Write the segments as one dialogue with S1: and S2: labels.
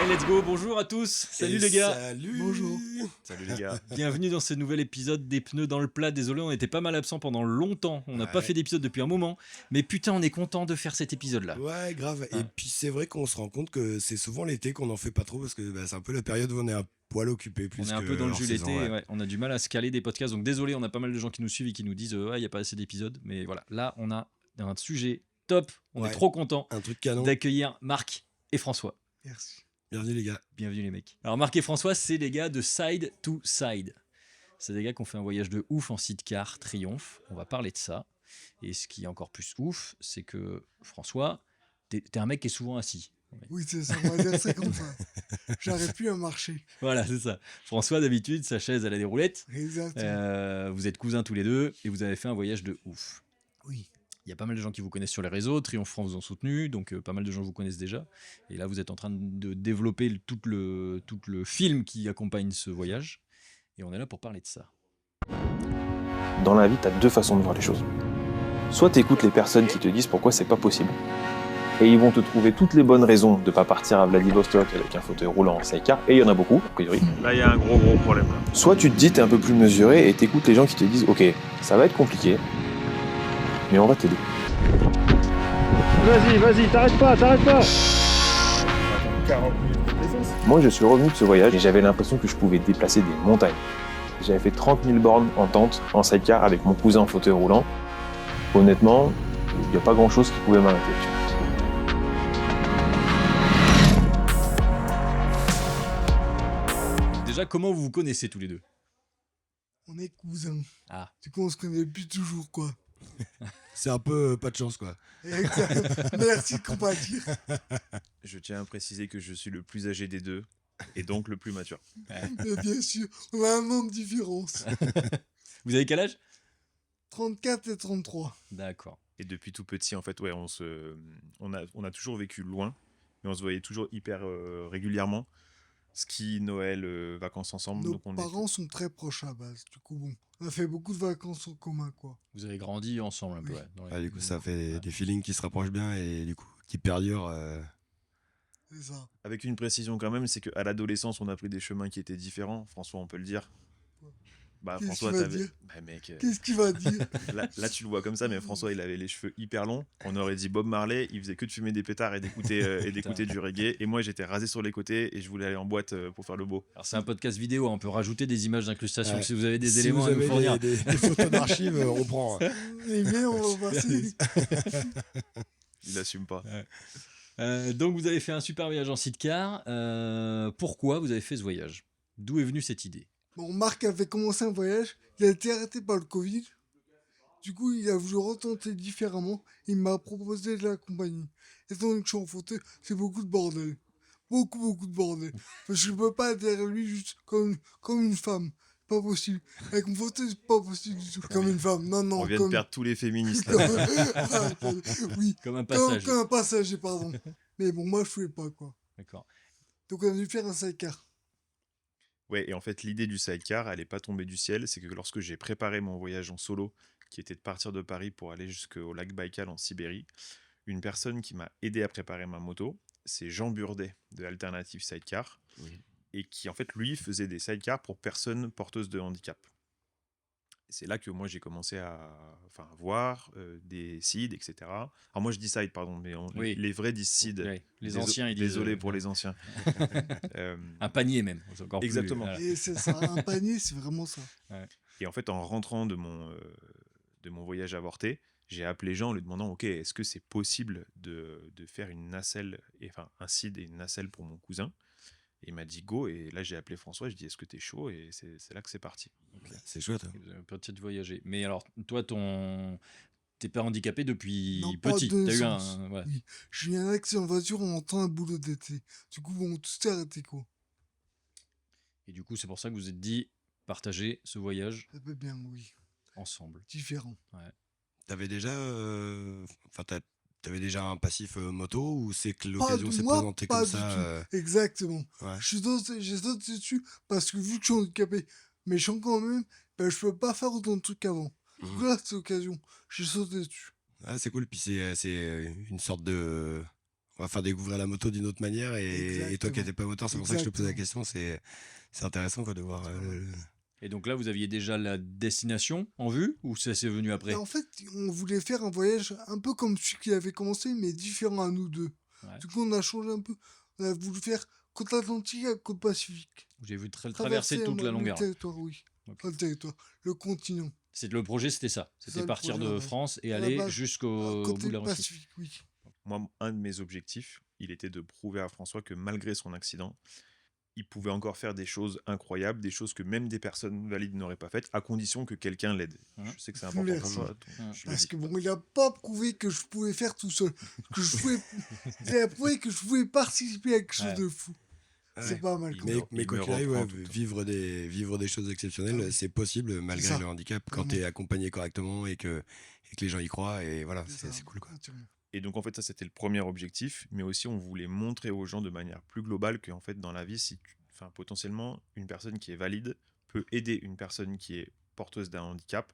S1: Allez, let's go, bonjour à tous. Salut les gars.
S2: Salut.
S3: Bonjour.
S2: Salut les gars.
S1: Bienvenue dans ce nouvel épisode des pneus dans le plat. Désolé, on était pas mal absent pendant longtemps. On n'a pas fait d'épisode depuis un moment. Mais putain, on est content de faire cet épisode-là.
S2: Ouais, grave.
S1: Ouais.
S2: Et puis c'est vrai qu'on se rend compte que c'est souvent l'été qu'on en fait pas trop parce que c'est un peu la période où on est un poil occupé.
S1: On est un peu dans le jus l'été. Ouais. On a du mal à se caler des podcasts. Donc désolé, on a pas mal de gens qui nous suivent et qui nous disent il n'y a pas assez d'épisodes. Mais voilà, là, on a un sujet top. On est trop content
S2: un truc canon
S1: d'accueillir Marc et François.
S3: Merci.
S2: Bienvenue les gars.
S1: Bienvenue les mecs. Alors Marc et François, c'est les gars de Side to Side. C'est des gars qui ont fait un voyage de ouf en sidecar Triomphe. On va parler de ça. Et ce qui est encore plus ouf, c'est que François, t'es un mec qui est souvent assis.
S3: Oui, c'est ça, on va dire ça comme ça. J'arrive plus à marcher.
S1: Voilà, c'est ça. François, d'habitude, sa chaise, elle a des roulettes.
S3: Exactement.
S1: Vous êtes cousins tous les deux et vous avez fait un voyage de ouf.
S3: Oui.
S1: Il y a pas mal de gens qui vous connaissent sur les réseaux. Triomphe France vous ont soutenu, donc pas mal de gens vous connaissent déjà. Et là, vous êtes en train de développer tout le film qui accompagne ce voyage. Et on est là pour parler de ça.
S4: Dans la vie, tu as deux façons de voir les choses. Soit tu écoutes les personnes qui te disent pourquoi c'est pas possible, et ils vont te trouver toutes les bonnes raisons de pas partir à Vladivostok avec un fauteuil roulant en sidecar, et il y en a beaucoup, a priori.
S5: Là, il y a un gros problème.
S4: Soit tu te dis, t'es un peu plus mesuré, et t'écoutes les gens qui te disent, ok, ça va être compliqué, mais on va t'aider.
S5: Vas-y, t'arrêtes pas.
S4: Moi, je suis revenu de ce voyage, et j'avais l'impression que je pouvais déplacer des montagnes. J'avais fait 30 000 bornes en tente, en sidecar, avec mon cousin en fauteuil roulant. Honnêtement, il n'y a pas grand-chose qui pouvait m'arrêter.
S1: Déjà, comment vous vous connaissez tous les deux?
S3: On est cousins.
S1: Ah.
S3: Du coup, on se connaît depuis toujours, quoi.
S2: C'est un peu pas de chance quoi.
S3: Exactement. Merci de compatir.
S5: Je tiens à préciser que je suis le plus âgé des deux, et donc le plus mature.
S3: Mais bien sûr, on a un an de différence.
S1: Vous avez quel âge?
S3: 34 et 33.
S1: D'accord.
S5: Et depuis tout petit, en fait, ouais, on a toujours vécu loin, mais on se voyait toujours hyper régulièrement. Ski, Noël, vacances ensemble.
S3: Nos
S5: donc
S3: parents sont très proches à la base. Du coup, bon, on a fait beaucoup de vacances en commun, quoi.
S1: Vous avez grandi ensemble un peu,
S3: Oui.
S1: ouais. Dans les-
S2: Du coup ça fait
S1: Ouais.
S2: des feelings qui se rapprochent bien et du coup qui perdurent.
S3: C'est ça.
S5: Avec une précision quand même, c'est qu'à l'adolescence, on a pris des chemins qui étaient différents. François, on peut le dire. Bah,
S3: Qu'est-ce
S5: François,
S3: qu'il va
S5: t'avais.
S3: dire
S5: Bah, mec.
S3: Qu'est-ce qu'il va dire?
S5: Là, tu le vois comme ça, mais François, il avait les cheveux hyper longs. On aurait dit Bob Marley, il faisait que de fumer des pétards et d'écouter du reggae. Et moi, j'étais rasé sur les côtés et je voulais aller en boîte pour faire le beau.
S1: Alors c'est un podcast vidéo, on peut rajouter des images d'incrustation
S2: Ouais.
S1: si vous avez des
S2: Si
S1: éléments
S2: vous
S1: à nous
S2: avez
S1: fournir.
S2: des photos d'archives, on prend.
S3: Eh bien, on va passer.
S5: Il assume pas.
S1: Donc vous avez fait un super voyage en sidecar. Pourquoi vous avez fait ce voyage? D'où est venue cette idée?
S3: Bon, Marc avait commencé un voyage, il a été arrêté par le Covid. Du coup, il a voulu retenter différemment. Il m'a proposé de l'accompagner. Étant donné que je suis en fauteuil, c'est beaucoup de bordel. Beaucoup de bordel. Parce que je peux pas être derrière lui juste comme une femme. Pas possible. Avec mon fauteuil, c'est pas possible du tout. Comme une femme. Non,
S5: On vient de perdre tous les féministes.
S3: comme...
S5: Là.
S3: oui,
S1: Comme un
S3: comme
S1: passage.
S3: un passager, pardon. Mais bon, moi, je pouvais pas, quoi.
S1: D'accord.
S3: Donc, on a dû faire un sidecar.
S5: Ouais, et en fait, l'idée du sidecar, elle n'est pas tombée du ciel. C'est que lorsque j'ai préparé mon voyage en solo, qui était de partir de Paris pour aller jusqu'au lac Baïkal en Sibérie, une personne qui m'a aidé à préparer ma moto, c'est Jean Burdet de Alternative Sidecar, et qui, en fait, lui, faisait des sidecars pour personnes porteuses de handicap. Et c'est là que moi, j'ai commencé à voir des sides, etc. Alors moi, je dis side, pardon, mais
S1: Oui.
S5: les vrais disent side.
S1: Ouais, les anciens, ils disent...
S5: Désolé pour les anciens.
S1: Un panier même. C'est encore plus-
S5: Exactement.
S1: voilà.
S3: Et c'est ça, un panier, c'est vraiment ça.
S5: Et en fait, en rentrant de mon voyage avorté, j'ai appelé Jean en lui demandant, ok, est-ce que c'est possible de faire une nacelle, un side et une nacelle pour mon cousin? Et il m'a dit go, et là j'ai appelé François, je dis est-ce que t'es chaud? Et c'est là que c'est parti.
S2: C'est chouette. Hein.
S1: Vous avez peut-être voyagé. Mais alors, toi, t'es pas handicapé depuis
S3: Non, pas
S1: petit.
S3: de
S1: T'as eu
S3: naissance.
S1: un... ouais.
S3: Oui. J'ai eu un accident de voiture en entrant un boulot d'été. Du coup, bon, tout s'est arrêté, quoi.
S1: Et du coup, c'est pour ça que vous vous êtes dit partager ce voyage
S3: Ça peut bien, oui.
S1: ensemble.
S3: Différent.
S2: T'avais déjà, t'avais déjà un passif moto ou c'est que
S3: Pas
S2: l'occasion
S3: du-
S2: s'est
S3: moi,
S2: présentée
S3: pas
S2: comme
S3: du
S2: ça
S3: tout. Exactement.
S2: Ouais.
S3: J'ai sauté dessus parce que vu que je suis handicapé, mais je suis quand même, ben, je peux pas faire autant de trucs qu'avant. Du coup, là, c'est l'occasion. J'ai sauté dessus.
S2: Ah, c'est cool. Puis c'est une sorte de on va faire découvrir la moto d'une autre manière. Et toi qui
S3: Exactement.
S2: n'étais pas moteur, c'est pour ça que je te posais la
S3: Exactement.
S2: question. C'est intéressant quoi, de voir.
S1: Et donc là, vous aviez déjà la destination en vue ou ça s'est venu
S3: Et
S1: après?
S3: en fait, on voulait faire un voyage un peu comme celui qui avait commencé, mais différent à nous deux.
S1: Ouais.
S3: Du coup, on a changé un peu. On a voulu faire côte Atlantique à côte Pacifique.
S1: J'ai vu traverser toute la
S3: le
S1: longueur.
S3: territoire, oui.
S1: Ok.
S3: Pas le territoire, le continent.
S1: Le projet, c'était ça.
S3: C'est
S1: C'était
S3: ça, le
S1: partir
S3: projet,
S1: de
S3: ouais.
S1: France et
S3: À la
S1: aller
S3: base,
S1: jusqu'au bout
S3: côté
S1: de la Russie.
S3: Pacifique, oui.
S5: Moi, un de mes objectifs, il était de prouver à François que malgré son accident, il pouvait encore faire des choses incroyables, des choses que même des personnes valides n'auraient pas faites, à condition que quelqu'un l'aide.
S1: Hein.
S5: Je sais que c'est important pour
S3: Merci.
S5: toi. donc
S1: Hein.
S5: je le
S3: Parce
S5: dis.
S3: que bon, il a pas prouvé que je pouvais faire tout seul. Il a prouvé que je pouvais participer à quelque chose
S1: Ouais.
S3: de fou. C'est
S2: Ouais.
S3: pas mal.
S5: Il
S3: Quand
S5: me-
S3: même.
S2: Mais quoi
S5: me
S2: qu'il arrive,
S5: reprend
S2: ouais,
S5: tout le temps.
S2: vivre des choses exceptionnelles,
S3: Ah oui.
S2: c'est possible malgré
S3: ça,
S2: le handicap quand
S3: vraiment.
S2: tu es accompagné correctement et que les gens y croient. Et voilà,
S3: C'est ça,
S2: c'est cool quoi.
S3: entièrement.
S5: Et donc en fait ça c'était le premier objectif, mais aussi on voulait montrer aux gens de manière plus globale qu'en fait dans la vie, potentiellement une personne qui est valide peut aider une personne qui est porteuse d'un handicap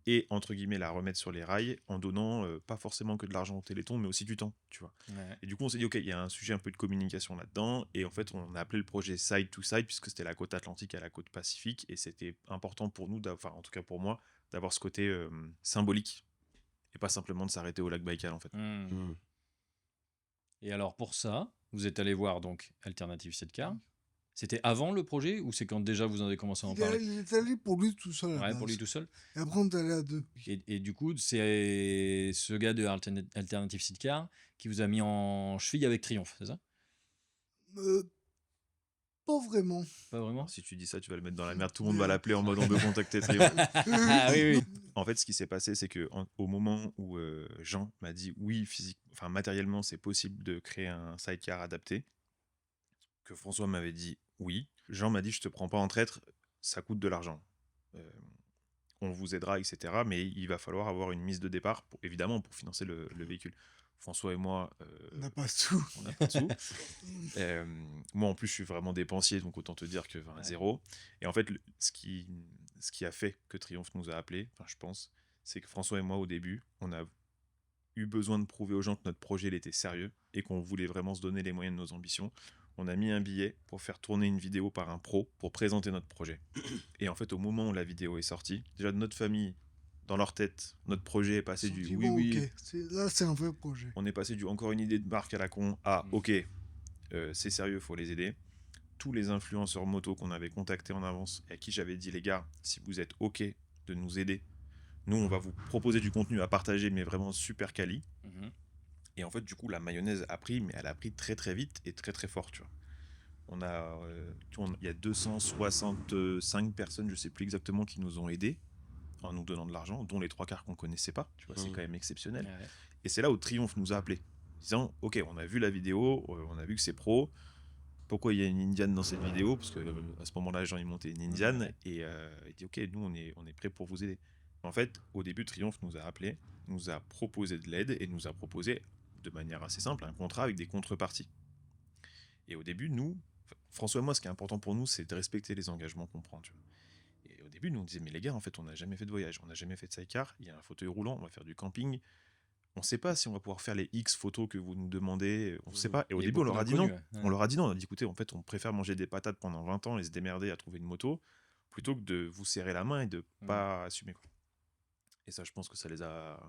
S5: et entre guillemets la remettre sur les rails en donnant pas forcément que de l'argent au Téléthon, mais aussi du temps, tu vois.
S1: Ouais.
S5: Et du coup on s'est dit ok, il y a un sujet un peu de communication là-dedans, et en fait on a appelé le projet Side to Side puisque c'était la côte atlantique à la côte pacifique, et c'était important pour nous, en tout cas pour moi, d'avoir ce côté symbolique et pas simplement de s'arrêter au lac Baïkal en fait.
S1: Hmm.
S2: Mm.
S1: Et alors pour ça, vous êtes allé voir donc Alternative 7 Car. C'était avant le projet ou c'est quand déjà vous en avez commencé à en parler?
S3: Il est allé pour lui tout seul. à la
S1: Ouais, pour
S3: base.
S1: lui tout seul.
S3: Et après, on est allé à deux.
S1: Et du coup, c'est ce gars de Alternative Sidecar qui vous a mis en cheville avec Triomphe, c'est ça?
S3: Pas vraiment.
S1: Pas vraiment?
S5: Si tu dis ça, tu vas le mettre dans la merde. Tout le monde va l'appeler en mode on veut contacter Triomphe.
S1: Ah oui, oui.
S5: En fait, ce qui s'est passé, c'est que au moment où Jean m'a dit oui, matériellement, c'est possible de créer un sidecar adapté, que François m'avait dit oui, Jean m'a dit je te prends pas en traître, ça coûte de l'argent. On vous aidera, etc. Mais il va falloir avoir une mise de départ, évidemment, pour financer le véhicule. François et moi,
S3: On n'a pas tout.
S5: on n'a pas de sous. Moi, en plus, je suis vraiment dépensier, donc autant te dire que
S1: Ouais.
S5: zéro. Et en fait, ce qui a fait que Triomphe nous a appelés, je pense, c'est que François et moi, au début, on a eu besoin de prouver aux gens que notre projet il était sérieux et qu'on voulait vraiment se donner les moyens de nos ambitions. On a mis un billet pour faire tourner une vidéo par un pro pour présenter notre projet. Et en fait, au moment où la vidéo est sortie, déjà de notre famille, dans leur tête, notre projet est passé du oui,
S3: Bon,
S5: oui.
S3: ok. Là, c'est un vrai projet.
S5: On est passé du encore une idée de marque à la con à ok, c'est sérieux, faut les aider. Tous les influenceurs moto qu'on avait contactés en avance et à qui j'avais dit les gars, si vous êtes ok de nous aider, nous on va vous proposer du contenu à partager, mais vraiment super quali.
S1: Mhm.
S5: Et en fait, du coup, la mayonnaise a pris, mais elle a pris très très vite et très très fort, tu vois. Il y a 265 personnes, je sais plus exactement, qui nous ont aidés en nous donnant de l'argent, dont les 3 quarts qu'on connaissait pas, tu vois, c'est quand même exceptionnel.
S1: Ouais.
S5: Et c'est là où Triomphe nous a appelés, disant ok, on a vu la vidéo, on a vu que c'est pro. Pourquoi il y a une Indiane dans cette vidéo? Parce que à ce moment-là, les gens ils montaient une Indiane,
S1: Ouais.
S5: et il dit ok, nous on est prêts pour vous aider. En fait, au début, Triomphe nous a appelés, nous a proposé de l'aide et nous a proposé de manière assez simple un contrat avec des contreparties. Et au début, François et moi, ce qui est important pour nous, c'est de respecter les engagements qu'on prend. Tu vois. Et au début, nous on disait mais les gars, en fait, on n'a jamais fait de voyage, on n'a jamais fait de sidecar, il y a un fauteuil roulant, on va faire du camping. On ne sait pas si on va pouvoir faire les X photos que vous nous demandez, on ne sait pas. Et au
S1: Il y a
S5: début, on
S1: beaucoup
S5: leur a dit non.
S1: d'inconnus, ouais.
S5: On leur a dit non, on a dit écoutez, en fait, on préfère manger des patates pendant 20 ans et se démerder à trouver une moto, plutôt que de vous serrer la main et de pas assumer. Quoi. Et ça, je pense que ça les a...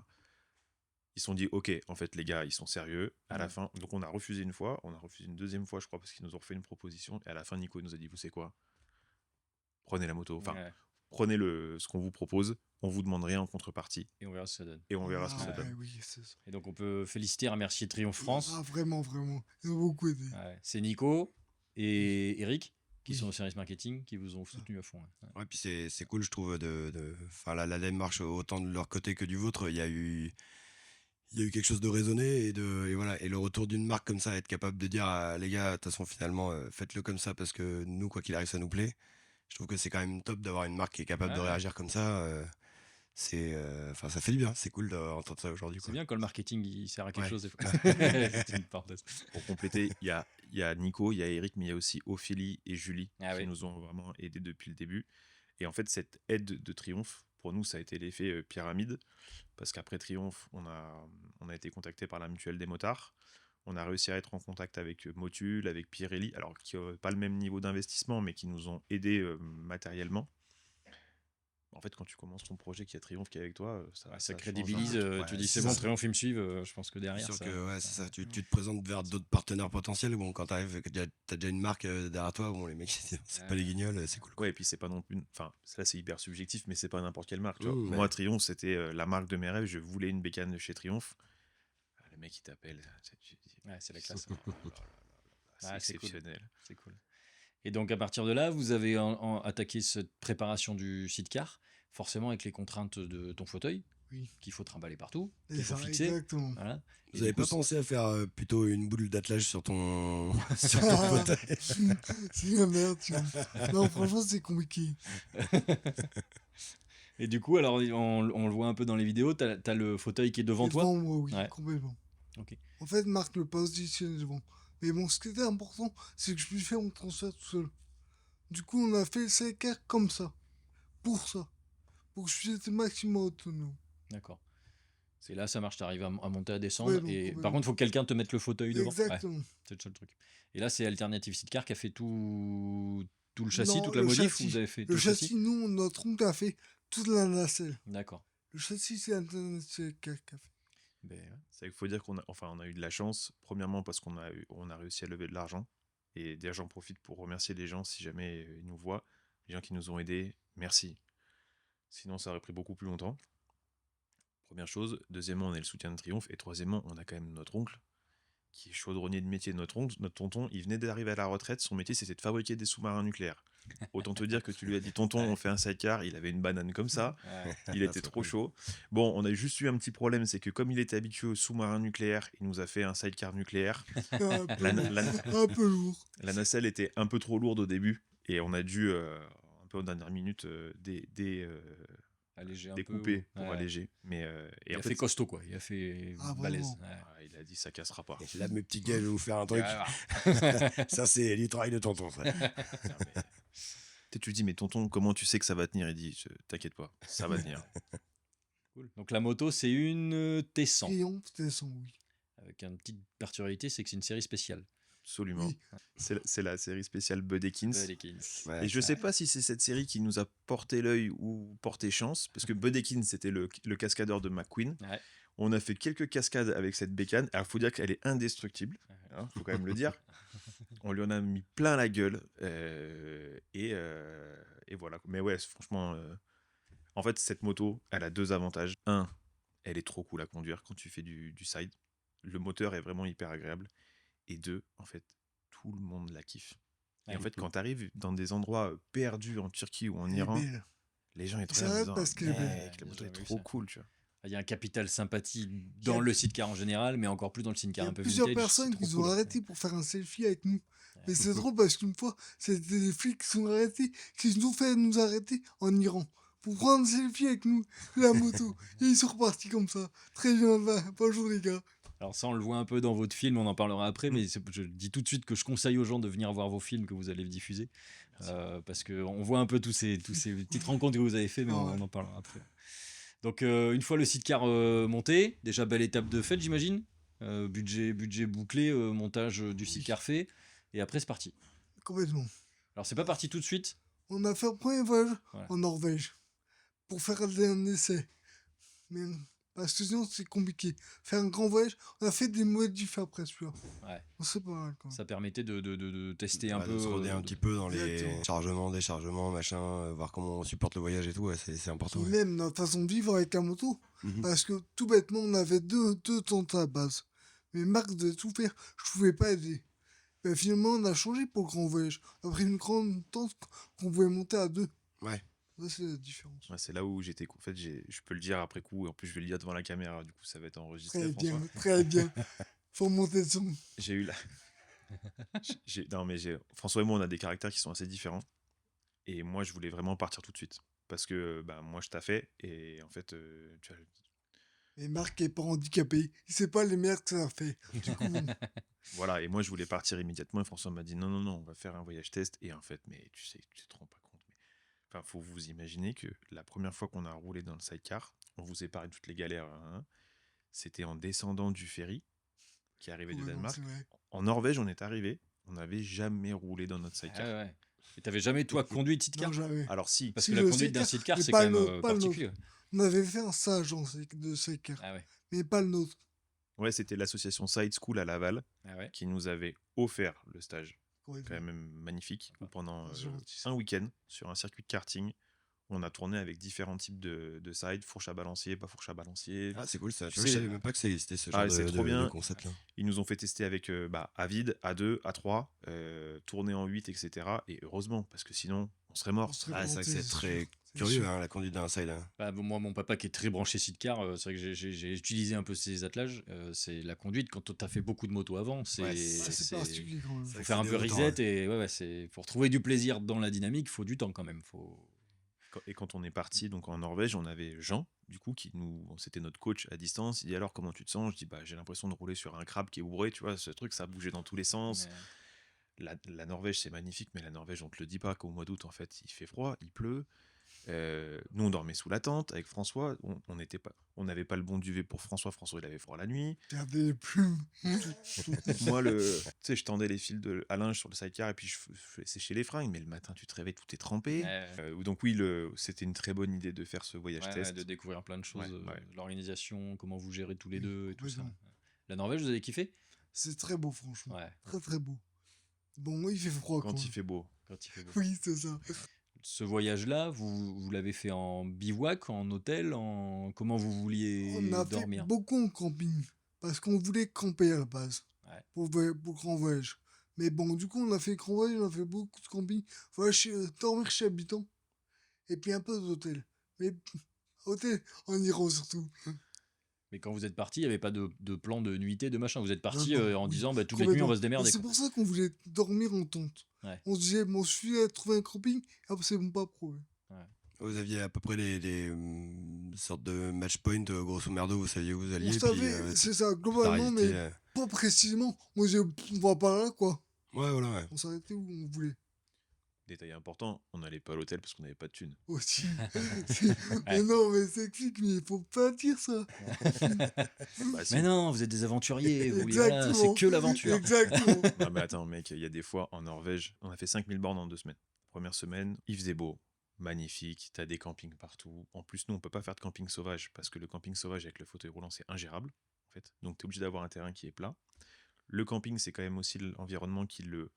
S5: Ils se sont dit, ok, en fait, les gars, ils sont sérieux. À la fin, donc on a refusé une fois, on a refusé une deuxième fois, je crois, parce qu'ils nous ont refait une proposition. Et à la fin, Nico nous a dit, vous savez quoi? Prenez la moto. Enfin,
S1: Ouais.
S5: prenez ce qu'on vous propose, on vous demande rien en contrepartie.
S1: Et on verra ce que ça donne.
S5: Et on verra ce que ça
S3: Ah,
S5: donne.
S3: oui, c'est ça.
S1: Et donc on peut féliciter, remercier Triomphe France.
S3: Ah, vraiment, vraiment. Ils ont beaucoup aidé.
S1: Ouais. C'est Nico et Eric qui
S3: Oui.
S1: sont au service marketing qui vous ont soutenu à fond. Ouais.
S2: Ouais, puis c'est cool, je trouve, la démarche autant de leur côté que du vôtre. Il y a eu quelque chose de raisonné et voilà. Et le retour d'une marque comme ça, être capable de dire les gars, de toute façon, finalement, faites-le comme ça parce que nous, quoi qu'il arrive, ça nous plaît. Je trouve que c'est quand même top d'avoir une marque qui est capable de
S1: Ouais.
S2: réagir comme ça. Ça fait du bien. C'est cool d'entendre ça aujourd'hui.
S1: C'est
S2: quoi.
S1: bien quand le marketing il sert à quelque
S2: Ouais.
S1: chose des fois. C'est une parenthèse.
S5: Pour compléter, il y a Nico, il y a Eric, mais il y a aussi Ophélie et Julie
S1: Ah
S5: qui
S1: oui.
S5: nous ont vraiment aidés depuis le début. Et en fait, cette aide de Triomphe, pour nous, ça a été l'effet pyramide, parce qu'après Triomphe, on a été contacté par la mutuelle des motards. On a réussi à être en contact avec Motul, avec Pirelli, alors qui n'ont pas le même niveau d'investissement, mais qui nous ont aidés matériellement. En fait, quand tu commences ton projet, qu'il y a Triomphe qui est avec toi, ça
S1: Ça
S5: change
S1: crédibilise,
S5: un truc.
S1: tu
S2: Ouais,
S1: dis c'est
S2: c'est
S1: bon,
S2: ça.
S1: Triomphe, ils me suivent, je pense que
S2: C'est
S1: derrière
S2: sûr
S1: ça.
S2: que ouais, c'est ça. Tu te présentes vers d'autres partenaires potentiels. Bon, quand t'arrives, que t'as déjà une marque derrière toi, bon, les mecs, c'est pas les guignols, c'est cool. Quoi.
S5: Ouais, et puis c'est pas non plus. Enfin, ça c'est hyper subjectif, mais c'est pas n'importe quelle marque. Tu vois.
S2: Mmh,
S5: Moi,
S2: ouais.
S5: Triomphe, c'était la marque de mes rêves. Je voulais une bécane de chez Triomphe. Le mec, il t'appelle. Tu te dis,
S1: Ouais, c'est la classe.
S5: oh là là là là, c'est
S1: Ah, c'est cool.
S5: exceptionnel.
S1: C'est cool. Et donc à partir de là, vous avez attaqué cette préparation du sidecar, forcément avec les contraintes de ton fauteuil,
S3: Oui.
S1: qu'il faut trimballer partout,
S3: C'est
S1: qu'il faut
S3: ça,
S1: fixer.
S3: exactement.
S1: Voilà.
S2: Vous avez
S1: du coup,
S2: pas pensé à faire plutôt une boule d'attelage sur ton, sur ton fauteuil?
S3: C'est la merde, tu vois. Non, franchement, c'est compliqué.
S1: Et du coup, alors on le voit un peu dans les vidéos, t'as le fauteuil qui est devant
S3: Et
S1: toi.
S3: devant moi, oui,
S1: Ouais.
S3: complètement.
S1: Ok.
S3: En fait, Marc le positionne devant. Mais bon, ce qui était important, c'est que je puisse faire mon transfert tout seul. Du coup, on a fait le sidecar comme ça. Pour ça. Pour que je puisse être maximum autonome.
S1: D'accord. Et là, ça marche, t'arrives à monter, à descendre.
S3: Complètement,
S1: Et par
S3: complètement.
S1: contre, il faut que quelqu'un te mette le fauteuil devant. Ouais,
S3: Exactement.
S1: c'est le seul truc. Et là, c'est Alternative Sidecar qui a fait tout le châssis,
S3: Non,
S1: toute la
S3: le
S1: modif,
S3: châssis.
S1: ou vous avez fait tout
S3: Le
S1: le châssis?
S3: châssis, nous, notre oncle a fait toute la nacelle.
S1: D'accord.
S3: Le châssis, c'est Internet Sidecar qui a fait.
S1: Ben, ouais.
S5: C'est qu'il faut dire on a eu de la chance. Premièrement, parce qu'on a réussi à lever de l'argent. Et déjà, j'en profite pour remercier les gens si jamais ils nous voient. Les gens qui nous ont aidés, merci. Sinon, ça aurait pris beaucoup plus longtemps. Première chose. Deuxièmement, on a le soutien de Triomphe. Et troisièmement, on a quand même notre oncle, qui est chaudronnier de métier. Notre oncle, notre tonton, il venait d'arriver à la retraite. Son métier, c'était de fabriquer des sous-marins nucléaires. Autant te dire que tu lui as dit, tonton, on fait un sidecar. Il avait une banane comme ça.
S1: Ouais.
S5: Il était trop chaud. Bon, on a juste eu un petit problème, c'est que comme il était habitué aux sous-marins nucléaires, il nous a fait un sidecar nucléaire.
S3: Un peu
S5: La,
S3: lourd.
S5: la-
S3: Un peu lourd.
S5: la nacelle était un peu trop lourde au début et on a dû, un peu en dernière minute,
S1: Alléger un
S5: découper
S1: peu.
S5: pour
S1: Ouais.
S5: alléger. Mais, et
S1: Il
S5: en
S1: a fait
S5: fait,
S1: costaud, quoi. Il a fait
S3: Ah,
S1: balèze.
S3: vraiment.
S1: Ouais.
S5: il a dit ça cassera pas.
S2: Et là, mes petits gars, je vais vous faire un truc.
S1: Ouais,
S2: Ça, c'est du travail de tonton. Ça.
S5: Non, mais- Tu lui dis, mais tonton, comment tu sais que ça va tenir? Il dit, t'inquiète pas, ça va tenir.
S1: cool. Donc la moto, c'est une T100.
S3: Triomphe, descend, oui.
S1: Avec une petite particularité, c'est que c'est une série spéciale.
S5: Absolument.
S3: Oui.
S5: C'est la série spéciale Budekins.
S2: Ouais,
S5: Et je sais pas si c'est cette série qui nous a porté l'œil ou porté chance, parce que Budekins, c'était le cascadeur de McQueen.
S1: Ouais.
S5: On a fait quelques cascades avec cette bécane. Alors, il faut dire qu'elle est indestructible. Faut quand même le dire. On lui en a mis plein la gueule. Et voilà. Mais ouais, franchement, en fait, cette moto, elle a deux avantages. Un, elle est trop cool à conduire quand tu fais du side. Le moteur est vraiment hyper agréable. Et deux, en fait, tout le monde la kiffe. Et en fait, quand tu arrives dans des endroits perdus en Turquie ou en
S3: Elle est
S5: Iran,
S3: belle.
S5: les gens ils te
S3: C'est
S5: regardent en
S3: vrai
S5: disant,
S3: parce qu'elle est
S5: mec,
S3: belle.
S5: la moto est
S1: J'avais vu
S5: trop
S1: ça.
S5: cool, tu vois.
S1: Il y a un capital sympathie dans
S3: Il y a-
S1: le sidecar en général, mais encore plus dans le
S3: Il y
S1: sidecar
S3: a
S1: un peu
S3: plusieurs
S1: vintage.
S3: personnes
S1: c'est
S3: qui
S1: trop
S3: ont
S1: cool.
S3: arrêté pour faire un selfie avec nous. Mais c'est drôle parce qu'une fois, c'était des flics qui sont arrêtés, qui nous ont fait nous arrêter en Iran pour prendre un selfie avec nous, la moto. Et ils sont repartis comme ça. Très bien, là. Bonjour les gars.
S1: Alors ça, on le voit un peu dans votre film, on en parlera après, mais je dis tout de suite que je conseille aux gens de venir voir vos films que vous allez diffuser, parce qu'on voit un peu tous ces petites rencontres que vous avez fait, mais on en parlera après. Donc une fois le sidecar monté, déjà belle étape de fête, j'imagine. Budget bouclé, montage du sidecar fait, et après c'est parti.
S3: Complètement.
S1: Alors c'est pas parti tout de suite.
S3: On a fait un premier voyage
S1: Voilà.
S3: en Norvège pour faire un essai. Mais parce que sinon, c'est compliqué. Faire un grand voyage, on a fait des modifs après celui-là.
S1: Ouais.
S3: C'est pas mal quand même.
S1: Ça permettait de tester un
S2: Ouais,
S1: peu.
S2: de se roder un petit peu dans les
S3: Exactement.
S2: chargements, déchargements, machin, voir comment on supporte le voyage et tout, ouais, c'est important.
S3: Et
S2: Ouais.
S3: même notre façon de vivre avec la moto.
S2: Mhm.
S3: Parce que tout bêtement, on avait deux tentes à la base. Mais Marc devait tout faire. Je pouvais pas aider. Ben, finalement, on a changé pour le grand voyage. On a pris une grande tente qu'on pouvait monter à deux.
S2: Ouais.
S3: Ça, c'est la différence.
S5: Ouais, c'est là où j'étais. En fait, je peux le dire après coup, et en plus, je vais le dire devant la caméra, du coup, ça va être enregistré.
S3: Très
S5: François.
S3: bien, très bien. Faut monter le son.
S5: J'ai eu la. Non, mais François et moi, on a des caractères qui sont assez différents. Et moi, je voulais vraiment partir tout de suite. Parce que bah, moi, je taffais. Et en fait, tu vois,
S3: Et Marc est pas handicapé. Il sait pas les merdes que ça a fait. Du coup, bon.
S5: voilà. Et moi, je voulais partir immédiatement. Et François m'a dit non, non, non, on va faire un voyage test. Et en fait, mais tu sais, tu te rends pas compte. Mais... Enfin, faut vous imaginer que la première fois qu'on a roulé dans le sidecar, on vous épargne toutes les galères. Hein, c'était en descendant du ferry. qui est arrivé de
S3: Ouais, non,
S5: Danemark.
S3: c'est vrai.
S5: En Norvège, on est arrivé, on n'avait jamais roulé dans notre
S1: Ah
S5: sidecar.
S1: ouais. Et t'avais jamais, toi, conduit de sidecar?
S3: Non, jamais.
S5: Alors si,
S1: Parce
S3: Si,
S1: que la
S3: le
S1: conduite d'un
S3: sidecar,
S1: sidecar,
S3: mais
S1: c'est
S3: pas
S1: quand
S3: le
S1: même
S3: nôtre, pas le
S1: particulier.
S3: On avait fait un stage de sidecar,
S1: Ah ouais.
S3: mais pas le nôtre.
S5: ouais, c'était l'association Side School à Laval
S1: Ah ouais.
S5: qui nous avait offert le stage,
S3: Ouais,
S5: quand même magnifique, où pendant
S3: c'est gentil, ça.
S5: un week-end, sur un circuit de karting, on a tourné avec différents types de side, fourche à balancier, pas fourche à balancier.
S2: Ah, c'est cool ça. Tu
S5: Tu
S2: vois, je
S5: sais-
S2: savais même pas que ça existait ce
S5: Ah,
S2: genre
S5: c'est trop
S2: de
S5: bien.
S2: concept-là.
S5: Ils nous ont fait tester avec à vide, à 2, à 3, tourner en 8, etc. Et heureusement, parce que sinon, on serait
S3: On
S5: mort.
S3: serait
S2: Ah, c'est vrai que
S3: planté,
S2: c'est très
S3: sûr, c'est
S2: curieux,
S3: sûr.
S2: hein, la conduite d'un side. Hein.
S1: Bah, bon, moi, mon papa qui est très branché sidecar, c'est vrai que j'ai utilisé un peu ces attelages. C'est la conduite quand t'as fait beaucoup de motos avant. C'est
S2: Ouais,
S3: Ah, c'est particulier quand même.
S1: faut
S2: vrai que
S1: faire un
S2: c'est
S1: peu
S2: déroutant,
S1: reset et ouais, c'est pour trouver du plaisir dans la dynamique, faut du temps quand même.
S5: Et quand on est parti donc en Norvège, on avait Jean, du coup, c'était notre coach à distance. Il dit alors comment tu te sens? Je dis bah j'ai l'impression de rouler sur un crabe qui est ouvré, tu vois, ce truc ça bougeait dans tous les sens. La Norvège c'est magnifique, mais la Norvège on te le dit pas qu'au mois d'août en fait il fait froid, il pleut. Nous on dormait sous la tente avec François, on n'avait pas le bon duvet pour François. François il avait froid la nuit.
S3: Regardez les plumes.
S5: Moi tu sais je tendais les fils à linge sur le sidecar et puis je faisais sécher les fringues, mais le matin tu te réveilles tout est trempé. Donc oui c'était une très bonne idée de faire ce voyage test.
S1: de découvrir plein de choses,
S5: Ouais.
S1: l'organisation, comment vous gérez tous les
S3: Oui,
S1: deux et tout ça.
S3: complètement.
S1: La Norvège, vous avez kiffé?
S3: C'est très beau, franchement.
S1: Ouais,
S3: Très très beau. Bon, il fait froid
S5: Quand
S3: quand
S5: il
S3: même.
S5: fait beau.
S1: quand il fait beau.
S3: Oui, c'est ça.
S1: Ce voyage-là, vous l'avez fait en bivouac, en hôtel, comment vous vouliez
S3: On a fait
S1: dormir?
S3: beaucoup en camping. Parce qu'on voulait camper à la base.
S1: Ouais.
S3: Pour le grand voyage. Mais bon, du coup, on a fait grand voyage, on a fait beaucoup de camping. Dormir chez habitants. Et puis un peu d'hôtel. Mais hôtel en Iran surtout.
S1: Mais quand vous êtes parti, il n'y avait pas de plan de nuitée, de machin. Vous êtes parti
S3: Non, non,
S1: en
S3: oui,
S1: disant bah, toutes les nuits on va se démerder.
S3: C'est
S1: quoi.
S3: pour ça qu'on voulait dormir en tente.
S1: Ouais.
S3: On se disait, bon, suffit de trouver un camping, et après c'est bon, pas prouvé.
S2: Vous aviez à peu près des sortes de match point, grosso merdo, vous saviez où vous alliez.
S3: On
S2: puis,
S3: savait, c'est ça, globalement,
S2: t'arrêtais,
S3: mais pas précisément. On disait, on va pas là, quoi.
S2: Ouais, voilà, ouais.
S3: On s'arrêtait où on voulait.
S5: Détail important, on n'allait pas à l'hôtel parce qu'on n'avait pas de thunes.
S3: Aussi. Mais non, mais c'est clic, mais il faut pas dire ça.
S5: Bah, si.
S1: Mais non, vous êtes des aventuriers. Vous,
S3: Exactement.
S1: c'est que l'aventure.
S3: Exactement.
S5: Non mais attends mec, il y a des fois en Norvège, on a fait 5000 bornes en 2 semaines. Première semaine, il faisait beau, magnifique, t'as des campings partout. En plus nous on peut pas faire de camping sauvage parce que le camping sauvage avec le fauteuil roulant c'est ingérable en fait. Donc t'es obligé d'avoir un terrain qui est plat. Le camping c'est quand même aussi l'environnement qui est le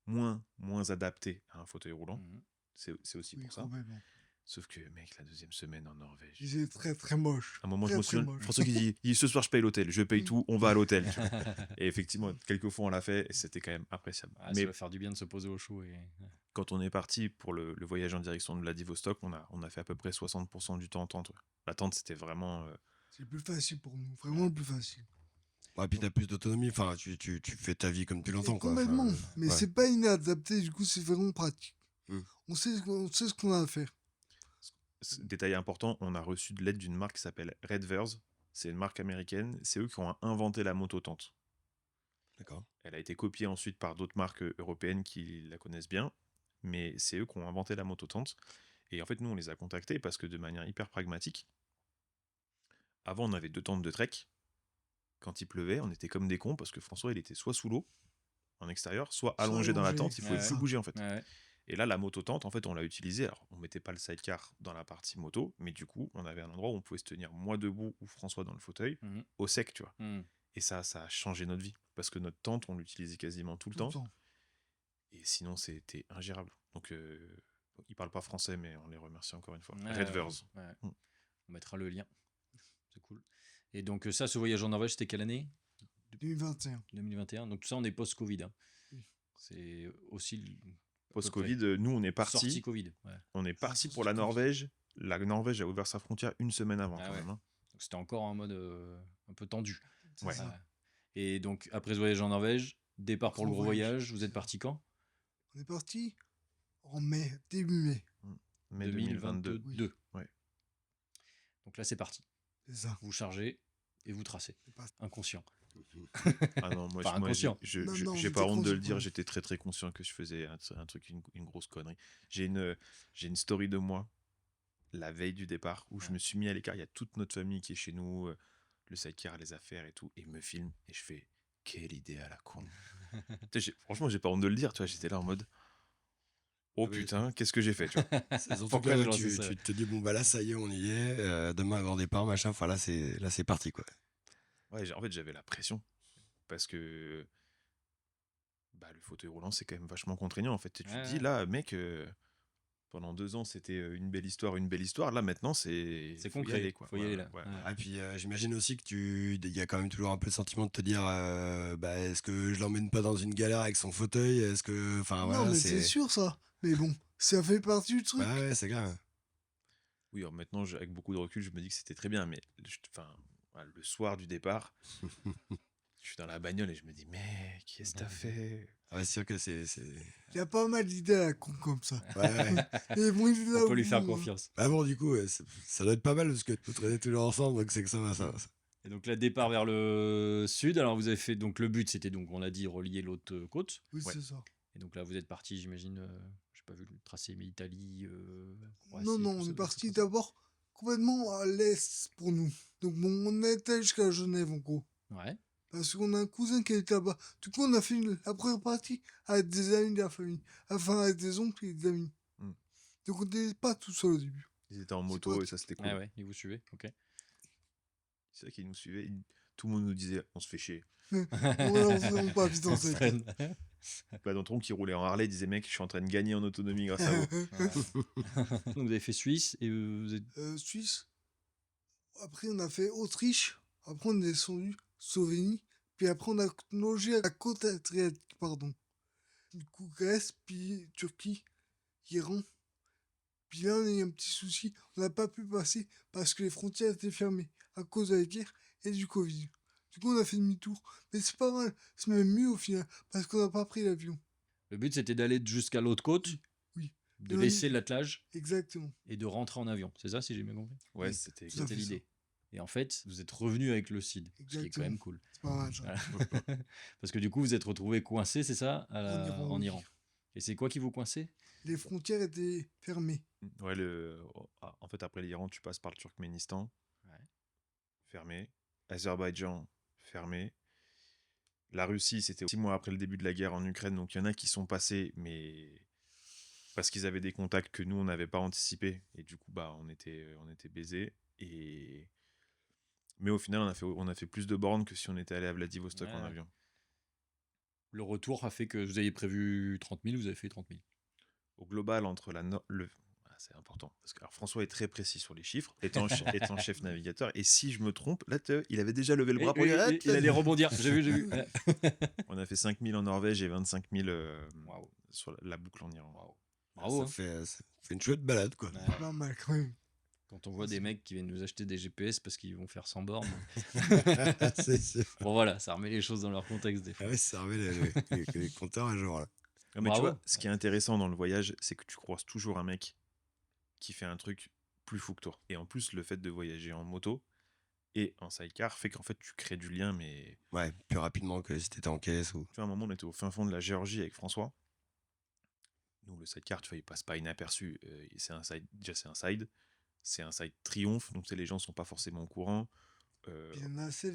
S5: moins adapté à un fauteuil roulant.
S1: Mhm.
S5: C'est aussi
S3: Oui,
S5: pour ça.
S3: complètement.
S5: Sauf que mec, la deuxième semaine en Norvège.
S3: Il est très très moche.
S5: À un moment, je
S3: Très,
S5: me
S3: très
S5: souviens,
S3: moche.
S5: François qui dit ce soir je paye l'hôtel, je paye tout, on va à l'hôtel. tu vois. Et effectivement, quelques fois on l'a fait et c'était quand même appréciable.
S1: Ah,
S5: Mais
S1: ça va faire du bien de se poser au chaud.
S5: quand on est parti pour le voyage en direction de Vladivostok, on a fait à peu près 60% du temps en tente. Ouais. La tente, c'était vraiment.
S3: C'est plus facile pour nous, vraiment le plus facile.
S2: Ouais, puis t'as plus d'autonomie, enfin, tu fais ta vie comme tu l'entends, quoi. Enfin,
S3: Complètement. Mais
S2: ouais.
S3: c'est pas inadapté, du coup, c'est vraiment pratique.
S2: Hmm.
S3: On sait ce qu'on a à faire.
S5: Détail important, on a reçu de l'aide d'une marque qui s'appelle Redvers. C'est une marque américaine. C'est eux qui ont inventé la moto-tente.
S2: D'accord.
S5: Elle a été copiée ensuite par d'autres marques européennes qui la connaissent bien. Mais c'est eux qui ont inventé la moto-tente. Et en fait, nous, on les a contactés parce que de manière hyper pragmatique, avant, on avait 2 tentes de trek. Quand il pleuvait, on était comme des cons parce que François, il était soit sous l'eau, en extérieur, soit allongé dans la tente, il pouvait
S1: Ouais.
S5: plus bouger en fait.
S1: Ouais.
S5: Et là, la moto-tente, en fait, on l'a utilisée. Alors, on mettait pas le sidecar dans la partie moto, mais du coup, on avait un endroit où on pouvait se tenir moi debout ou François dans le fauteuil,
S1: Mhm.
S5: au sec, tu vois.
S1: Mhm.
S5: Et ça a changé notre vie. Parce que notre tente, on l'utilisait quasiment tout le temps. Et sinon, c'était ingérable. Donc, ils parlent pas français, mais on les remercie encore une fois.
S1: Ouais,
S5: Redvers.
S1: ouais.
S5: Mm.
S1: On mettra le lien. C'est cool. Et donc ça, ce voyage en Norvège, c'était quelle année?
S3: 2021.
S1: 2021. Donc tout ça, on est post-Covid. Hein.
S3: Oui.
S1: C'est aussi
S5: Post-Covid, nous, on est parti.
S1: sortie Covid. Ouais.
S5: On est parti
S3: sortie
S5: pour la
S3: Covid.
S5: Norvège. La Norvège a ouvert sa frontière 1 semaine avant,
S1: Ah
S5: quand
S1: ouais.
S5: même. Hein.
S1: Donc c'était encore en mode un peu tendu.
S3: C'est
S5: Ouais.
S3: ça.
S1: Ouais. Et donc après ce voyage en Norvège, départ pour le
S3: Grand
S1: gros
S3: voyage.
S1: voyage. Vous êtes parti quand?
S3: On est parti en mai, début mai.
S5: Mai 2022.
S3: Oui.
S5: Ouais.
S1: Donc là, c'est parti.
S3: C'est ça.
S1: Vous chargez et vous tracez.
S3: C'est parti.
S1: Inconscient.
S5: Ah non, moi,
S1: Enfin,
S5: moi,
S1: inconscient.
S3: Non, non,
S5: j'ai
S3: j'étais
S5: pas honte de le
S3: conscient,
S5: dire,
S3: ouais.
S5: j'étais très très conscient que je faisais un truc, une grosse connerie. J'ai une story de moi, la veille du départ, où je me suis mis à l'écart. Il y a toute notre famille qui est chez nous, le sidecar, les affaires et tout, et me filme, et je fais quelle idée à la con. Tu sais, franchement, j'ai pas honte de le dire, tu vois, j'étais là en mode, oh
S2: Oui.
S5: putain, qu'est-ce que j'ai fait, tu vois.
S2: C'est surtout que
S1: Pourquoi
S2: là,
S1: j'ai lancé
S2: tu,
S1: ça?
S2: tu te dis, bon, bah là, ça y est, on y est. Demain, grand départ, machin. Enfin, là, c'est parti, quoi.
S5: Ouais, en fait, j'avais la pression parce que bah, le fauteuil roulant, c'est quand même vachement contraignant, en fait. Et tu te dis,
S1: Ouais.
S5: là, mec, pendant 2 ans, c'était une belle histoire, une belle histoire. Là, maintenant,
S1: C'est
S5: faut y
S1: concret,
S5: aller, quoi.
S1: faut y
S5: Ouais,
S1: aller
S5: ouais,
S1: là.
S5: ouais.
S1: Ouais.
S2: Ah, puis j'imagine aussi que il y a quand même toujours un peu le sentiment de te dire, bah, est-ce que je l'emmène pas dans une galère avec son fauteuil? Est-ce que, enfin,
S3: Non,
S2: voilà,
S3: mais c'est sûr ça. Mais bon, ça fait partie du truc.
S2: Bah ouais, c'est grave.
S5: Oui, alors maintenant, avec beaucoup de recul, je me dis que c'était très bien, mais enfin, voilà, le soir du départ, je suis dans la bagnole et je me dis, mec, qu'est-ce que t'as fait?
S2: Ah, ouais, c'est sûr que
S3: Il y a pas mal d'idées à la con comme ça.
S2: Ouais, ouais.
S3: Et bon, il est là
S1: On peut lui
S3: où,
S1: faire
S3: hein.
S1: confiance.
S2: Bah bon, du coup, ouais, ça doit être pas mal parce que vous traînez toujours ensemble, donc c'est que ça va, ça va.
S1: Et donc là, départ vers le sud. Alors vous avez fait, donc le but c'était, donc on a dit, relier l'autre côte.
S3: Oui,
S5: Ouais.
S3: c'est ça.
S1: Et donc là vous êtes parti, j'imagine, j'ai pas vu le tracé, mais Italie, Croatie,
S3: Non, non,
S1: tout
S3: on
S1: ça,
S3: est
S1: donc
S3: parti
S1: c'est pas ça.
S3: d'abord complètement à l'est pour nous. Donc bon, on était jusqu'à Genève en gros.
S1: Ouais.
S3: Parce qu'on a un cousin qui est là-bas. Du coup, on a fait la première partie avec des amis de la famille. Enfin, avec des oncles et des amis.
S5: Mm.
S3: Donc on n'était pas tout seul au début.
S5: Ils étaient en
S3: C'est
S5: moto
S3: pas
S5: et ça, c'était cool.
S1: Ouais, ouais, et vous suivez, ok.
S5: C'est ça qu'ils nous suivaient. Tout le monde nous disait, on se fait chier.
S3: On va vraiment pas vite
S1: On
S3: dans
S1: se
S3: cette
S1: traîne.
S5: Bah, dans le tronc qui roulait en Harley, il disait, mec, je suis en train de gagner en autonomie grâce à vous.
S1: Donc vous avez fait Suisse et vous êtes...
S3: Suisse. Après, on a fait Autriche. Après, on est descendu Slovénie. Puis après, on a logé à la côte adriatique, pardon. Du coup, Grèce, puis Turquie, Iran. Puis là, on a eu un petit souci. On n'a pas pu passer parce que les frontières étaient fermées à cause de la guerre et du Covid. Du coup, on a fait demi-tour. Mais c'est pas mal. C'est même mieux au final parce qu'on n'a pas pris l'avion.
S1: Le but c'était d'aller jusqu'à l'autre côte,
S3: Oui,
S1: de
S3: Et on
S1: laisser
S3: y-
S1: l'attelage
S3: exactement.
S1: et de rentrer en avion. C'est ça, si j'ai bien compris?
S5: Ouais,
S3: Oui,
S5: c'était
S3: tout à
S1: C'était
S3: fait
S1: l'idée. Et en fait, vous êtes revenu avec le CID, ce qui est quand
S3: Exactement.
S1: même cool.
S3: C'est pas mal ça.
S1: Voilà. Parce que du coup, vous êtes retrouvé coincé, c'est ça, en
S3: oui.
S1: Iran. Et c'est quoi qui vous coinçait?
S3: Les frontières étaient fermées.
S5: Ouais, en fait, après l'Iran, tu passes par le Turkménistan,
S1: Ouais.
S5: fermé. Azerbaïdjan, fermé. La Russie, c'était 6 mois après le début de la guerre en Ukraine, donc il y en a qui sont passés, mais parce qu'ils avaient des contacts que nous, on n'avait pas anticipé. Et du coup, bah, on était baisés. Mais au final, on a fait plus de bornes que si on était allé à Vladivostok en
S1: Ouais.
S5: avion.
S1: Le retour a fait que vous aviez prévu 30 000, vous avez fait 30 000.
S5: Au global, entre c'est important, parce que alors, François est très précis sur les chiffres, étant chef navigateur, et si je me trompe, là, il avait déjà levé le bras pour dire, ah,
S1: Il allait rebondir, j'ai vu. Ouais.
S5: on a fait 5 000 en Norvège et 25 000
S1: Waouh.
S5: sur la boucle en Iran.
S1: Waouh. Bravo.
S2: Ça
S1: hein.
S2: fait une chouette balade, quoi.
S1: Ouais.
S3: Pas mal quand même.
S1: Quand on voit des mecs qui viennent nous acheter des GPS parce qu'ils vont faire 100 bornes.
S2: C'est sûr.
S1: Bon voilà, ça remet les choses dans leur contexte des
S2: Ah
S1: fois.
S2: ouais, ça remet les compteurs à jour, là.
S5: Non, mais
S1: Bravo.
S5: tu vois, ce qui est intéressant dans le voyage, c'est que tu croises toujours un mec qui fait un truc plus fou que toi. Et en plus, le fait de voyager en moto et en sidecar fait qu'en fait, tu crées du lien, mais
S2: Ouais, plus rapidement que si t'étais en caisse ou.
S5: tu vois, à un moment, on était au fin fond de la Géorgie avec François. Nous, le sidecar, tu vois, il passe pas inaperçu. C'est un side, déjà, c'est un side triomphe, donc les gens sont pas forcément au courant.
S3: Il y en a assez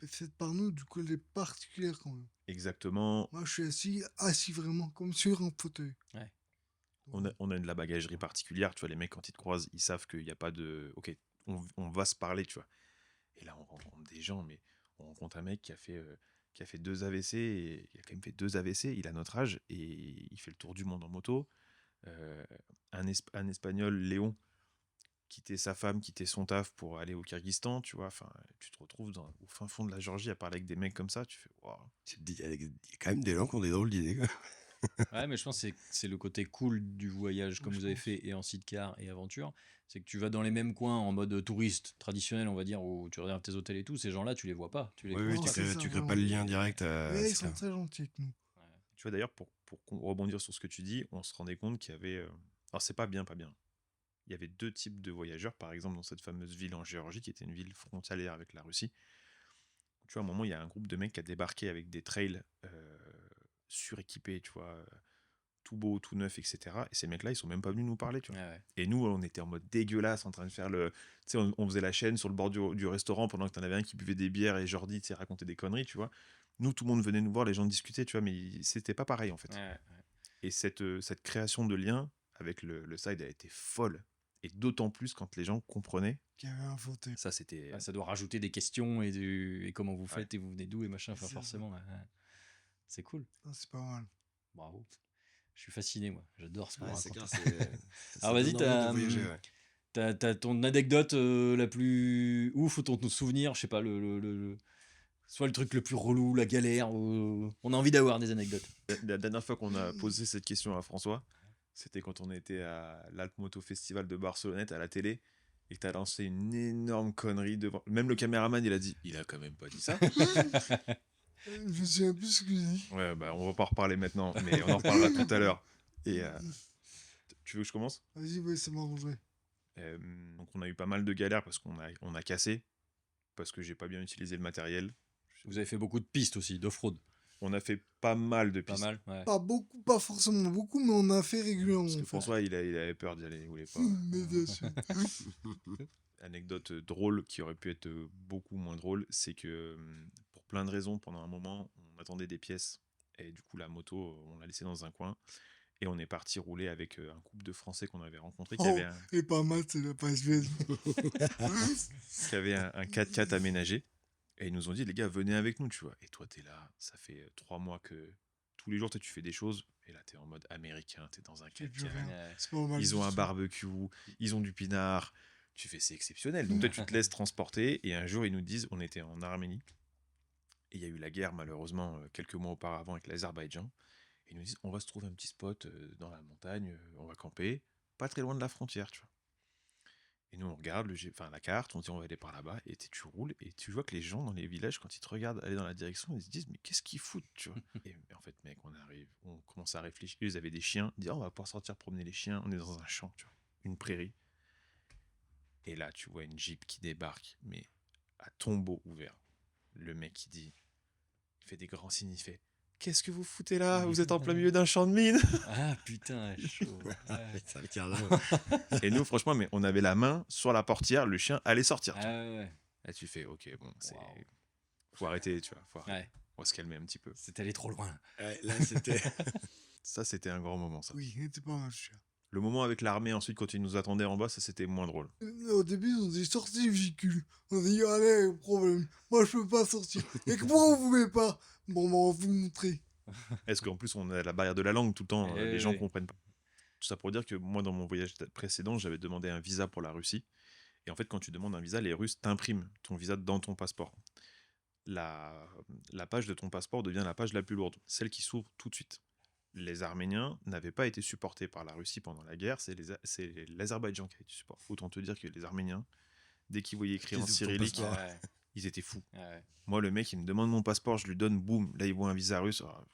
S3: faites par nous, du coup, elle est particulière quand même.
S5: Exactement.
S3: Moi, je suis assis vraiment comme sur un fauteuil.
S1: Ouais.
S5: On a de la bagagerie particulière, tu vois, les mecs, quand ils te croisent, ils savent qu'il n'y a pas de... Ok, on va se parler, tu vois. Et là, on rencontre des gens, mais on rencontre un mec qui a fait 2 AVC, et il a quand même fait 2 AVC, il a notre âge, et il fait le tour du monde en moto. Un Espagnol, Léon, quittait sa femme, quittait son taf pour aller au Kyrgyzstan, tu vois. Enfin, tu te retrouves au fin fond de la Géorgie à parler avec des mecs comme ça, tu fais waouh.
S2: Tu te dis, il y a quand même des gens qui ont des drôles d'idées, quoi.
S1: Ouais, mais je pense que c'est le côté cool du voyage, comme
S3: Oui,
S1: vous
S3: je
S1: avez
S3: pense.
S1: fait, et en sidecar et aventure. C'est que tu vas dans les mêmes coins en mode touriste traditionnel, on va dire, où tu regardes tes hôtels et tout. Ces gens-là, tu les vois pas. Tu les
S2: Oui,
S1: croises
S2: oui,
S3: Non,
S1: pas.
S3: c'est ça,
S2: tu crées pas
S3: vraiment.
S2: le lien direct.
S3: Mais
S2: c'est
S3: ils sont
S2: clair.
S3: très gentils avec nous.
S1: Ouais.
S5: Tu vois, d'ailleurs, pour rebondir sur ce que tu dis, on se rendait compte qu'il y avait... Alors, c'est pas bien, pas bien. Il y avait 2 types de voyageurs, par exemple, dans cette fameuse ville en Géorgie, qui était une ville frontalière avec la Russie. Tu vois, à un moment, il y a un groupe de mecs qui a débarqué avec des trails suréquipés, tu vois, tout beau, tout neuf, etc. Et ces mecs-là, ils sont même pas venus nous parler, tu vois.
S1: Ouais, ouais.
S5: Et nous, on était en mode dégueulasse, en train de faire le. Tu sais, on faisait la chaîne sur le bord du restaurant pendant que t'en avais un qui buvait des bières et Jordi, tu sais, racontait des conneries, tu vois. Nous, tout le monde venait nous voir, les gens discutaient, tu vois, mais c'était pas pareil, en fait.
S1: Ouais, ouais.
S5: Et cette création de lien avec le side a été folle. Et d'autant plus quand les gens comprenaient.
S3: Qui avait un fauteuil.
S5: Ça, c'était.
S1: Ah, ça doit rajouter des questions et comment vous faites et vous venez d'où et machin. Enfin,
S3: C'est ça.
S1: forcément, ouais. C'est cool.
S3: Ah, c'est pas mal.
S1: Bravo. Je suis fasciné, moi. J'adore ce que vous
S2: Ouais, c'est
S1: racontez.
S2: clair, ça
S1: Alors, vas-y,
S2: donne envie de voyager, ouais.
S1: T'as ton anecdote la plus ouf ou ton souvenir, je sais pas, soit le truc le plus relou, la galère. On a envie d'avoir des anecdotes.
S5: La dernière fois qu'on a posé cette question à François, c'était quand on était à l'Alp Moto Festival de Barcelonnette à la télé et que t'as lancé une énorme connerie devant. Même le caméraman, il a dit, il a quand même pas dit ça.
S3: Je me souviens plus ce que j'ai dit.
S5: Ouais, bah on va pas en reparler maintenant, mais on en reparlera tout à l'heure. Et tu veux que je commence?
S3: Vas-y, ouais, ça m'arrangerait.
S5: Donc on a eu pas mal de galères parce qu'on a cassé, parce que j'ai pas bien utilisé le matériel.
S1: Vous avez fait beaucoup de pistes aussi, d'off-road.
S5: On a fait pas mal de
S1: Pas
S5: pistes.
S1: mal, ouais.
S3: Pas beaucoup, pas forcément beaucoup, mais on a fait régulièrement.
S5: Parce que
S3: en fait.
S5: François, il avait peur d'y aller, il voulait pas.
S3: Mais bien sûr.
S5: Anecdote drôle qui aurait pu être beaucoup moins drôle, c'est que pour plein de raisons, pendant un moment, on attendait des pièces et du coup la moto, on l'a laissée dans un coin et on est parti rouler avec un couple de Français qu'on avait rencontré qui
S3: Oh,
S5: avait
S3: et pas mal, c'est la page verte.
S5: qui avait un 4x4 aménagé et ils nous ont dit les gars venez avec nous, tu vois. Et toi t'es là, ça fait 3 mois que tous les jours tu fais des choses et là t'es en mode américain, t'es dans un
S3: J'ai plus
S5: 4x4.
S3: rien.
S1: Ouais.
S3: C'est pas mal.
S5: Ils
S3: du
S5: ont un
S3: tout.
S5: barbecue, ils ont du pinard. Tu fais, c'est exceptionnel. Donc toi, tu te laisses transporter. Et un jour, ils nous disent, on était en Arménie. Et il y a eu la guerre, malheureusement, quelques mois auparavant avec l'Azerbaïdjan. Et ils nous disent, on va se trouver un petit spot dans la montagne, on va camper, pas très loin de la frontière, tu vois. Et nous, on regarde la carte, on dit, on va aller par là-bas. Et tu roules, et tu vois que les gens dans les villages, quand ils te regardent aller dans la direction, ils se disent, mais qu'est-ce qu'ils foutent, tu vois. Et en fait, mec, on arrive, on commence à réfléchir. Ils avaient des chiens. Ils disent, on va pouvoir sortir promener les chiens. On est dans un champ, tu vois, une prairie. Et là, tu vois une Jeep qui débarque, mais à tombeau ouvert. Le mec, il fait des grands signes, il fait « Qu'est-ce que vous foutez là? Vous êtes en plein milieu d'un champ de mine !»
S1: Ah putain, chaud. Ouais.
S2: Ça le carnage.
S5: Et nous, franchement, mais on avait la main sur la portière, le chien allait sortir.
S1: Ah ouais.
S5: Là, tu fais « Ok, bon, c'est...
S1: Waouh.
S5: Faut arrêter, tu vois. Faut arrêter.
S1: Ouais.
S5: On va se calmer un petit peu. »
S1: C'est allé trop loin.
S2: Ouais, là, c'était.
S5: Ça, c'était un grand moment, ça.
S3: Oui, c'était pas mal, je suis.
S5: Le moment avec l'armée, ensuite, quand ils nous attendaient en bas, ça, c'était moins drôle.
S3: Au début, on est sorti du véhicule. On a dit, allez, problème. Moi, je peux pas sortir. Et comment vous pouvez pas? Bon, bah, on va vous montrer.
S5: Est-ce qu'en plus, on a la barrière de la langue tout le temps,
S1: Eh
S5: les gens
S1: oui.
S5: comprennent pas. Tout ça pour dire que moi, dans mon voyage précédent, j'avais demandé un visa pour la Russie. Et en fait, quand tu demandes un visa, les Russes t'impriment ton visa dans ton passeport. La page de ton passeport devient la page la plus lourde, celle qui s'ouvre tout de suite. Les Arméniens n'avaient pas été supportés par la Russie pendant la guerre, c'est l'Azerbaïdjan qui a été supporté. Autant te dire que les Arméniens, dès qu'ils voyaient écrit en
S2: Qu'ils ouvrent ton
S5: cyrillique,
S2: passeport.
S1: Ouais.
S5: ils étaient fous.
S1: Ouais.
S5: Moi, le mec, il me demande mon passeport, je lui donne, boum, là, il voit un visa russe. Ah,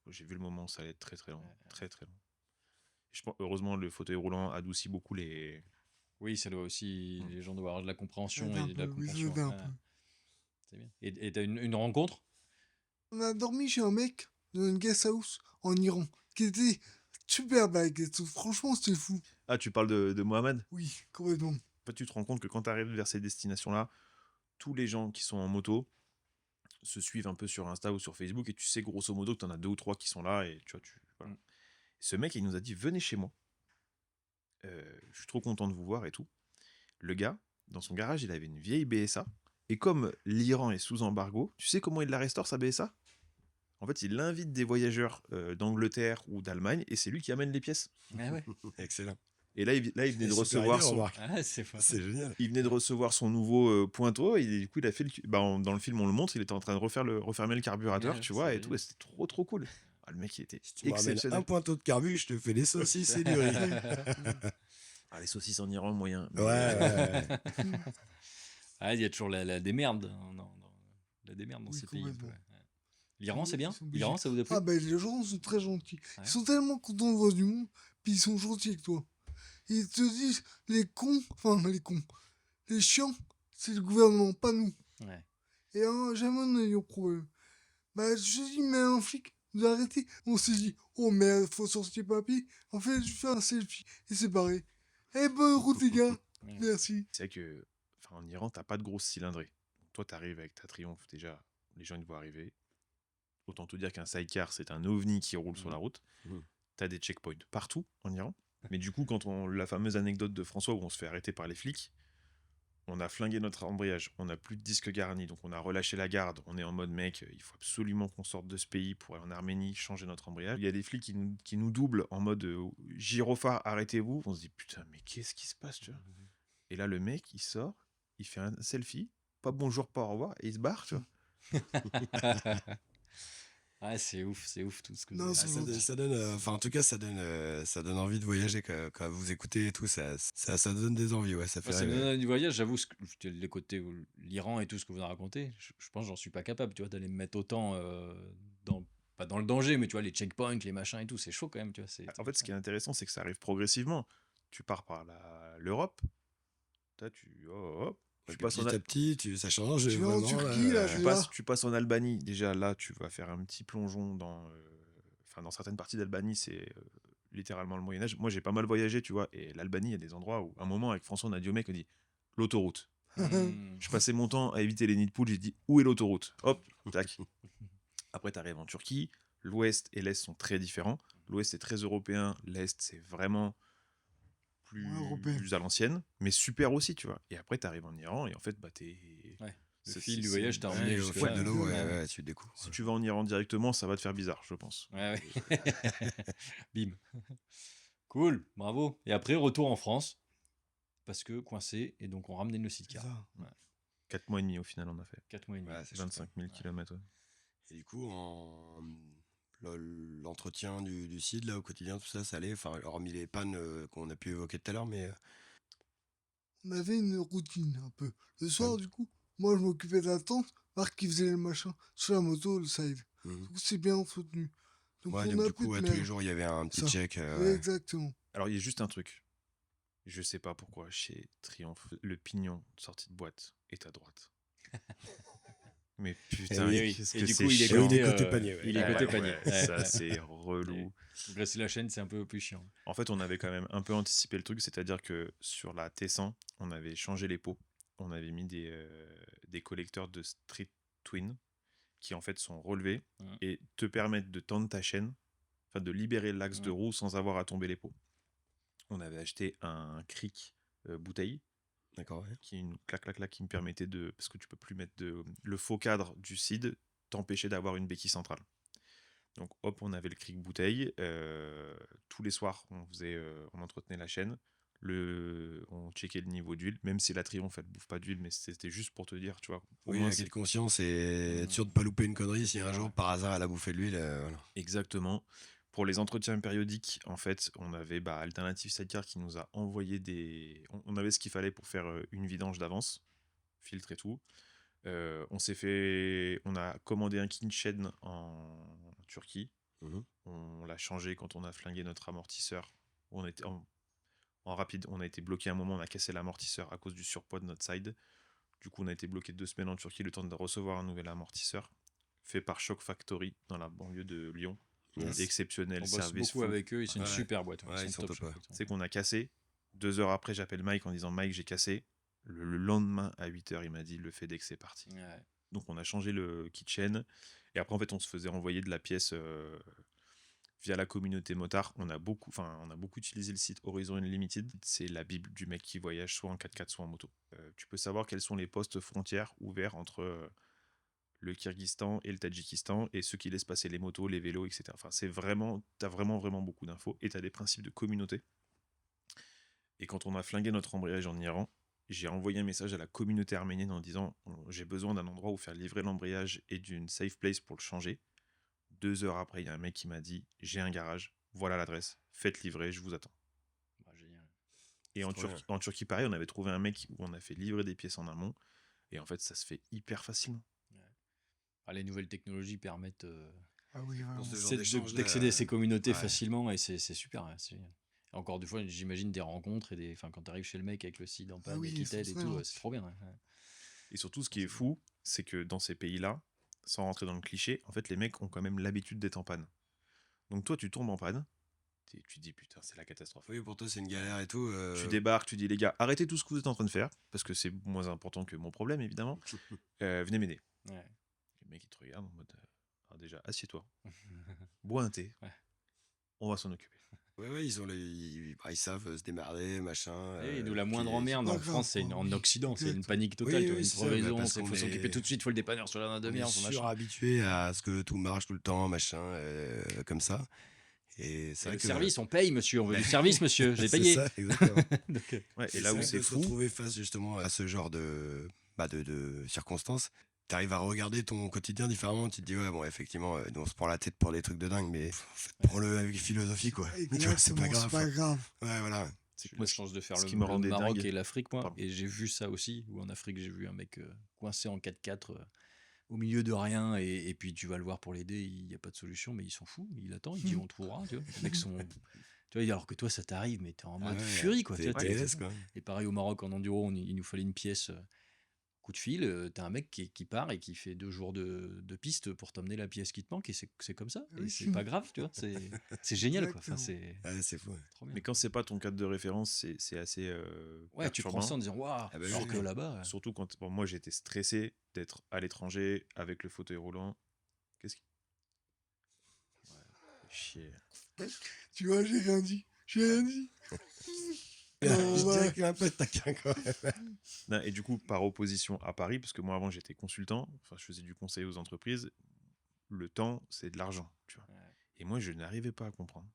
S5: j'ai vu le moment, ça allait être très très long. Très très long. Je pense, heureusement, le fauteuil roulant adoucit beaucoup les.
S1: Oui, ça doit aussi. Les gens doivent avoir de la compréhension
S3: Ça aide un
S1: et de la
S3: peu, oui, ça
S1: compréhension.
S3: aide un
S1: Ouais.
S3: peu.
S1: C'est bien. Et t'as une rencontre?
S3: On a dormi chez un mec dans une guest house en Iran qui était super blague. Franchement, c'était fou.
S5: Ah, tu parles de Mohamed?
S3: Oui, complètement.
S5: En fait, tu te rends compte que quand tu arrives vers ces destinations-là, tous les gens qui sont en moto se suivent un peu sur Insta ou sur Facebook et tu sais grosso modo que tu en as 2 ou 3 qui sont là et tu vois, voilà. Ce mec, il nous a dit venez chez moi. Je suis trop content de vous voir et tout. Le gars, dans son garage, il avait une vieille BSA et comme l'Iran est sous embargo, tu sais comment il la restaure sa BSA? En fait, il invite des voyageurs d'Angleterre ou d'Allemagne et c'est lui qui amène les pièces.
S1: Ah ouais.
S2: Excellent.
S5: Et là, il venait de
S2: Et super
S5: recevoir
S2: idée,
S5: son,
S2: remarque.
S1: Ah, c'est fort.
S2: C'est génial.
S5: il venait de recevoir son nouveau Pointo et du coup il a fait dans le film on le montre, il était en train de refermer le carburateur,
S1: Ouais,
S5: tu vois,
S1: c'est
S5: et tout, et c'était trop cool. Ah, le mec il était
S2: Si tu me ramènes
S5: exceptionnel.
S2: un pointeau de carbu, je te fais des saucisses et du riz.
S5: Ah, les saucisses en Iran moyen.
S2: Ouais.
S1: Ah, il y a toujours la démerde. La démerde dans
S3: Oui,
S1: ces pays. un peu,
S3: complètement.
S1: ouais. L'Iran, c'est bien?
S3: Ils sont obligés.
S1: L'Iran, ça vous a plu?
S3: Ah, ben, les gens sont très gentils.
S1: Ouais.
S3: Ils sont tellement contents de voir du monde, puis ils sont gentils avec toi. Ils te disent, les cons, les chiants, c'est le gouvernement, pas nous.
S1: Ouais.
S3: Et jamais on n'a eu de problème. Bah, je te dis, mais un flic, nous a arrêtés. On s'est dit, oh merde, faut sortir papier. En fait, je fais un selfie et c'est barré. Eh, bonne route, les gars.
S1: Ouais.
S3: Merci.
S5: C'est vrai que, enfin, en Iran, t'as pas de grosse cylindrée. Donc, toi, t'arrives avec ta Triumph, déjà, les gens ils te voient arriver. Autant te dire qu'un sidecar, c'est un ovni qui roule sur la route.
S2: Mhm.
S5: T'as des checkpoints partout en Iran. Mais du coup, la fameuse anecdote de François où on se fait arrêter par les flics, on a flingué notre embrayage, on n'a plus de disque garni, donc on a relâché la garde. On est en mode, mec, il faut absolument qu'on sorte de ce pays pour aller en Arménie, changer notre embrayage. Il y a des flics qui nous doublent en mode gyrophare, arrêtez-vous. On se dit, putain, mais qu'est-ce qui se passe, tu vois? Et là, le mec, il sort, il fait un selfie, pas bonjour, pas au revoir, et il se barre, tu vois.
S1: Ah, c'est ouf tout ce que
S3: Non,
S1: vous
S3: c'est
S1: avez
S2: Ça,
S3: gentil.
S2: ça donne, enfin en tout cas ça donne envie de voyager quand vous écoutez et tout, ça donne des envies, ouais, ça fait
S1: Moi, ça me
S2: rêver.
S1: donne du voyage, j'avoue, les côtés, l'Iran et tout ce que vous avez raconté, je pense que j'en suis pas capable, tu vois, d'aller me mettre autant pas dans le danger, mais tu vois, les checkpoints, les machins et tout, c'est chaud quand même, tu vois.
S5: En fait, ce qui est intéressant, c'est que ça arrive progressivement. Tu pars par l'Europe, là, hop, tu passes en,
S2: Petit à petit, ça change
S3: Tu vas en
S2: vraiment.
S3: Turquie, là,
S5: tu
S3: c'est
S5: passes,
S3: là.
S5: tu passes en Albanie. Déjà, là, tu vas faire un petit plongeon dans certaines parties d'Albanie, c'est littéralement le Moyen-Âge. Moi, j'ai pas mal voyagé, tu vois, et l'Albanie, il y a des endroits où, à un moment, avec François, on a dit au mec, on dit l'autoroute.
S1: Hmm.
S5: Je passais mon temps à éviter les nids de poules, j'ai dit où est l'autoroute? Hop, tac. Après, tu arrives en Turquie. L'ouest et l'est sont très différents. L'ouest est très européen, l'est, c'est vraiment
S3: Ouais, européen.
S5: plus à l'ancienne, mais super aussi, tu vois. Et après, tu arrives en Iran et en fait, bah,
S1: Ouais. Le
S5: c'est-
S1: fil du
S5: c'est-
S1: voyage t'a emmené
S2: Ouais, au
S1: jusque-là.
S2: fil de l'eau,
S1: Ouais.
S2: ouais, tu découvres.
S5: Si tu vas en Iran directement, ça va te faire bizarre, je pense.
S1: Ouais, ouais. Bim. Cool, bravo. Et après, retour en France, parce que coincé, et donc on ramenait le
S3: C'est
S1: sidecar.
S3: ça.
S5: 4 mois et demi au final, on a fait.
S1: 4 mois et demi.
S2: Ouais, c'est
S5: 25 000 km.
S2: Et du coup, l'entretien du site, là, au quotidien, tout ça, ça allait, enfin, hormis les pannes qu'on a pu évoquer tout à l'heure, mais
S3: On avait une routine un peu. Le soir,
S2: Ouais.
S3: du coup, moi, je m'occupais de la tente. Marc, qui faisait le machin sur la moto, le side.
S2: Mhm.
S3: Du coup, c'est bien entretenu. Donc,
S2: Ouais,
S3: on
S2: donc
S3: a
S2: du
S3: plus
S2: coup,
S3: de
S2: tous les
S3: merde.
S2: jours, il y avait un petit
S3: Ça.
S2: check.
S3: Ouais, exactement.
S5: Alors, il y a juste un truc. Je sais pas pourquoi, chez Triumph, le pignon de sortie de boîte est à droite. Mais putain,
S1: Et oui.
S5: qu'est-ce
S1: Et
S5: que
S1: du
S5: c'est
S1: coup, il est
S5: chiant.
S2: côté
S1: côté
S2: panier, ouais.
S1: Il est
S5: Ouais,
S1: côté
S5: ouais,
S1: panier. Ouais,
S5: ça,
S1: ouais.
S5: c'est relou.
S1: Donc là, c'est la chaîne, c'est un peu plus chiant.
S5: En fait, on avait quand même un peu anticipé le truc, c'est-à-dire que sur la T100, on avait changé les pots. On avait mis des collecteurs de Street Twin qui en fait sont relevés
S1: Mhm.
S5: et te permettent de tendre ta chaîne, enfin de libérer l'axe de
S1: Mhm.
S5: roue sans avoir à tomber les pots. On avait acheté un cric bouteille
S2: D'accord, ouais.
S5: qui est une clac qui me permettait de, parce que tu peux plus mettre le faux cadre du CID, t'empêcher d'avoir une béquille centrale. Donc hop, on avait le cric bouteille. Tous les soirs, on entretenait la chaîne. On checkait le niveau d'huile, même si la Triomphe elle bouffe pas d'huile, mais c'était juste pour te dire, tu vois. Au
S2: Oui,
S5: moins,
S2: avec
S5: c'est
S2: de conscience et être sûr de pas louper une connerie si un jour par hasard elle a bouffé de l'huile. Voilà.
S5: exactement. Pour les entretiens périodiques, en fait, on avait Alternative Sidecar qui nous a envoyé on avait ce qu'il fallait pour faire une vidange d'avance, filtre et tout. On a commandé un Kinshed en Turquie.
S2: Mhm.
S5: On l'a changé quand on a flingué notre amortisseur. On était en rapide, on a été bloqué un moment, on a cassé l'amortisseur à cause du surpoids de notre side. Du coup, on a été bloqué 2 semaines en Turquie, le temps de recevoir un nouvel amortisseur fait par Shock Factory dans la banlieue de Lyon.
S2: Yes.
S5: Exceptionnel,
S1: On bosse
S5: service
S1: beaucoup
S5: fou.
S1: avec eux, c'est une
S2: Ouais.
S1: super boîte.
S2: Ouais, ils sont top,
S1: Shock,
S2: ouais.
S1: ils sont-
S5: C'est qu'on a cassé. 2 heures après, j'appelle Mike en disant Mike, j'ai cassé. Le lendemain à 8h, il m'a dit le FedEx c'est parti.
S1: Ouais.
S5: Donc on a changé le kitchen. Et après, en fait, on se faisait envoyer de la pièce via la communauté motard. On a beaucoup utilisé le site Horizon Unlimited. C'est la bible du mec qui voyage soit en 4x4, soit en moto. Tu peux savoir quels sont les postes frontières ouverts entre le Kyrgyzstan et le Tadjikistan et ceux qui laissent passer les motos, les vélos, etc. Enfin, t'as vraiment beaucoup d'infos et t'as des principes de communauté. Et quand on a flingué notre embrayage en Iran, j'ai envoyé un message à la communauté arménienne en disant j'ai besoin d'un endroit où faire livrer l'embrayage et d'une safe place pour le changer. 2 heures après, il y a un mec qui m'a dit j'ai un garage, voilà l'adresse, faites livrer, je vous attends.
S1: Bah, génial.
S5: Et en Turquie, pareil, on avait trouvé un mec où on a fait livrer des pièces en amont. Et en fait, ça se fait hyper facilement.
S1: Ah, les nouvelles technologies permettent
S3: Ah oui, vraiment.
S2: Pour ce genre d'échange,
S1: d'accéder à ces communautés
S2: ouais.
S1: facilement et c'est super. Ouais, encore des fois, j'imagine des rencontres et quand tu arrives chez le mec avec le site en panne
S3: oui,
S1: et qui t'aide et
S3: forcément.
S1: tout, c'est trop bien. Ouais.
S5: Et surtout, ce qui est fou, c'est que dans ces pays-là, sans rentrer dans le cliché, en fait, les mecs ont quand même l'habitude d'être en panne. Donc toi, tu tombes en panne, tu te dis putain, c'est la catastrophe.
S2: Oui, pour toi, c'est une galère et tout.
S5: Tu débarques, tu dis les gars, arrêtez tout ce que vous êtes en train de faire, parce que c'est moins important que mon problème, évidemment. Venez m'aider.
S1: Ouais.
S5: Le mec, il te regarde en mode, alors déjà, assieds-toi, bois un thé,
S1: Ouais.
S5: on va s'en occuper.
S2: Ouais, ils savent se démerder, machin.
S1: Et nous, la
S2: puis-
S1: moindre emmerde
S3: pas
S1: en
S3: grave,
S1: France, c'est
S3: quoi,
S1: en
S3: oui.
S1: Occident, c'est une
S3: Exact.
S1: panique totale,
S2: Oui,
S1: tu vois,
S2: oui,
S1: une
S2: c'est ça, bah,
S1: crevaison,
S2: parce
S1: il
S2: qu'on
S1: faut s'occuper
S2: est-
S1: tout de suite, il faut le dépanneur sur la
S2: On est
S1: demi-heure, son machin.
S2: surhabitué à ce que tout marche tout le temps, machin, comme ça. Et c'est
S1: Et
S2: vrai
S1: le
S2: que
S1: service, on paye, monsieur, on veut du service, monsieur, j'ai
S2: c'est
S1: payé.
S2: ça, exactement.
S1: Donc,
S5: Ouais, et
S2: Et
S5: là où
S2: vrai
S5: c'est
S2: que se
S5: fou,
S2: retrouver face justement à ce genre de circonstances, t'arrives à regarder ton quotidien différemment. Tu te dis, ouais, bon, effectivement, nous on se prend la tête pour des trucs de dingue, mais en fait, prends-le avec philosophie, quoi. Tu vois, c'est pas
S3: Exactement,
S2: grave.
S3: grave.
S2: Ouais, voilà.
S5: c'est que
S1: moi, je chance de faire
S5: ce
S1: le,
S5: qui me
S1: le
S5: rendait
S1: Maroc
S5: dingue-
S1: et l'Afrique, moi,
S5: Pardon.
S1: et j'ai vu ça aussi, où en Afrique, j'ai vu un mec coincé en 4x4 au milieu de rien, et puis tu vas le voir pour l'aider, il n'y a pas de solution, mais il s'en fout, il attend, il dit on trouvera, tu vois. Les mecs sont... Tu vois, alors que toi, ça t'arrive, mais t'es en mode
S2: Ah ouais,
S1: furie, quoi. Tu vois,
S2: t'es LS, quoi.
S1: Et pareil au Maroc, en enduro, il nous fallait une pièce coup de fil. T'as un mec qui part et qui fait 2 jours de piste pour t'emmener la pièce qui te manque, et c'est comme ça. Et
S3: Oui.
S1: c'est pas grave, tu vois. C'est génial, quoi. Enfin,
S3: Exactement.
S1: c'est
S2: Ouais, c'est fou.
S1: trop bien.
S5: Mais quand c'est pas ton cadre de référence, c'est assez
S1: Ouais, tu prends
S5: perturbant.
S1: ça en disant waouh,
S2: Ah bah
S1: alors
S2: oui,
S1: que
S2: oui.
S1: là-bas.
S5: Surtout quand bon, moi j'étais stressé d'être à l'étranger avec le fauteuil roulant. Qu'est-ce qui. Ouais, chier.
S3: Tu vois, j'ai rien dit. J'ai rien dit. Non,
S2: Je
S3: ouais.
S2: dirais qu'il est un peu taquin, quand même.
S5: Non, et du coup, par opposition à Paris, parce que moi avant j'étais consultant, enfin je faisais du conseil aux entreprises, le temps c'est de l'argent, tu vois.
S1: Ouais.
S5: Et moi je n'arrivais pas à comprendre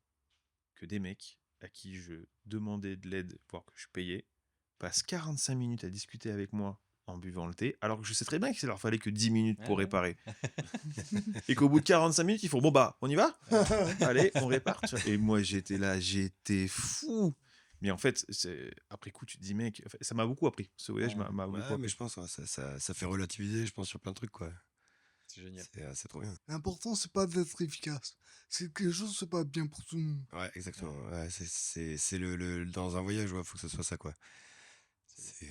S5: que des mecs à qui je demandais de l'aide, voire que je payais, passent 45 minutes à discuter avec moi en buvant le thé, alors que je sais très bien qu'il leur fallait que 10 minutes pour
S1: Ouais.
S5: réparer. Et qu'au bout de 45 minutes, ils font bon bah, on y va. Allez, on répare. tu vois. Et moi j'étais là, j'étais fou. Mais en fait, après coup, tu te dis, mec, enfin, ça m'a beaucoup appris. Ce voyage
S1: Ouais.
S5: m'a beaucoup
S2: Ouais,
S5: appris.
S2: mais je pense ouais, ça fait relativiser, je pense, sur plein de trucs, quoi.
S1: C'est génial.
S2: C'est trop bien.
S3: L'important, c'est pas d'être efficace. C'est que les choses se passent bien pour tout le monde.
S2: Ouais, exactement. Ouais, c'est dans un voyage, il faut que ce soit ça, quoi. C'est,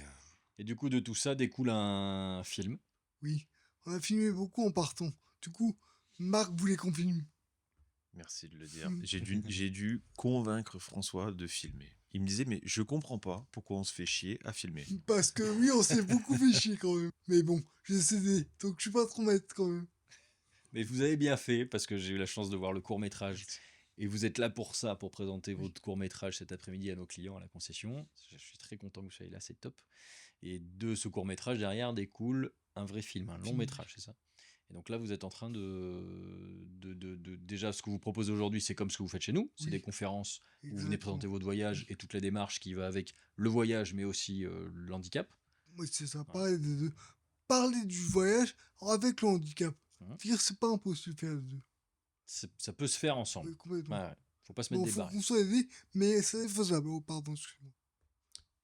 S1: Et du coup, de tout ça découle un film.
S3: Oui, on a filmé beaucoup en partant. Du coup, Marc voulait qu'on filme.
S5: Merci de le dire. J'ai dû convaincre François de filmer. Il me disait, mais je comprends pas pourquoi on se fait chier à filmer.
S3: Parce que oui, on s'est beaucoup fait chier quand même. Mais bon, j'ai cédé. Donc je suis pas trop maître quand même.
S1: Mais vous avez bien fait, parce que j'ai eu la chance de voir le court-métrage. Et vous êtes là pour ça, pour présenter votre court-métrage cet après-midi à nos clients à la concession. Je suis très content que vous soyez là, c'est top. Et de ce court-métrage, derrière, découle un vrai film, un long-métrage, c'est ça. Et donc là, vous êtes en train déjà, ce que vous proposez aujourd'hui, c'est comme ce que vous faites chez nous. C'est
S3: Oui.
S1: des conférences où vous venez
S3: Exactement.
S1: présenter votre voyage et toute la démarche qui va avec le voyage, mais aussi l'handicap.
S3: Oui, c'est ça, parler des deux. Parler du voyage avec le handicap.
S1: Mhm.
S3: Dire c'est pas impossible de faire les deux.
S1: Ça peut se faire ensemble.
S3: Oui, complètement.
S1: Ouais, faut pas se mettre
S3: Bon,
S1: des
S3: faut
S1: barrières.
S3: qu'on soit aidé, mais c'est faisable. Oh, pardon, excuse-moi.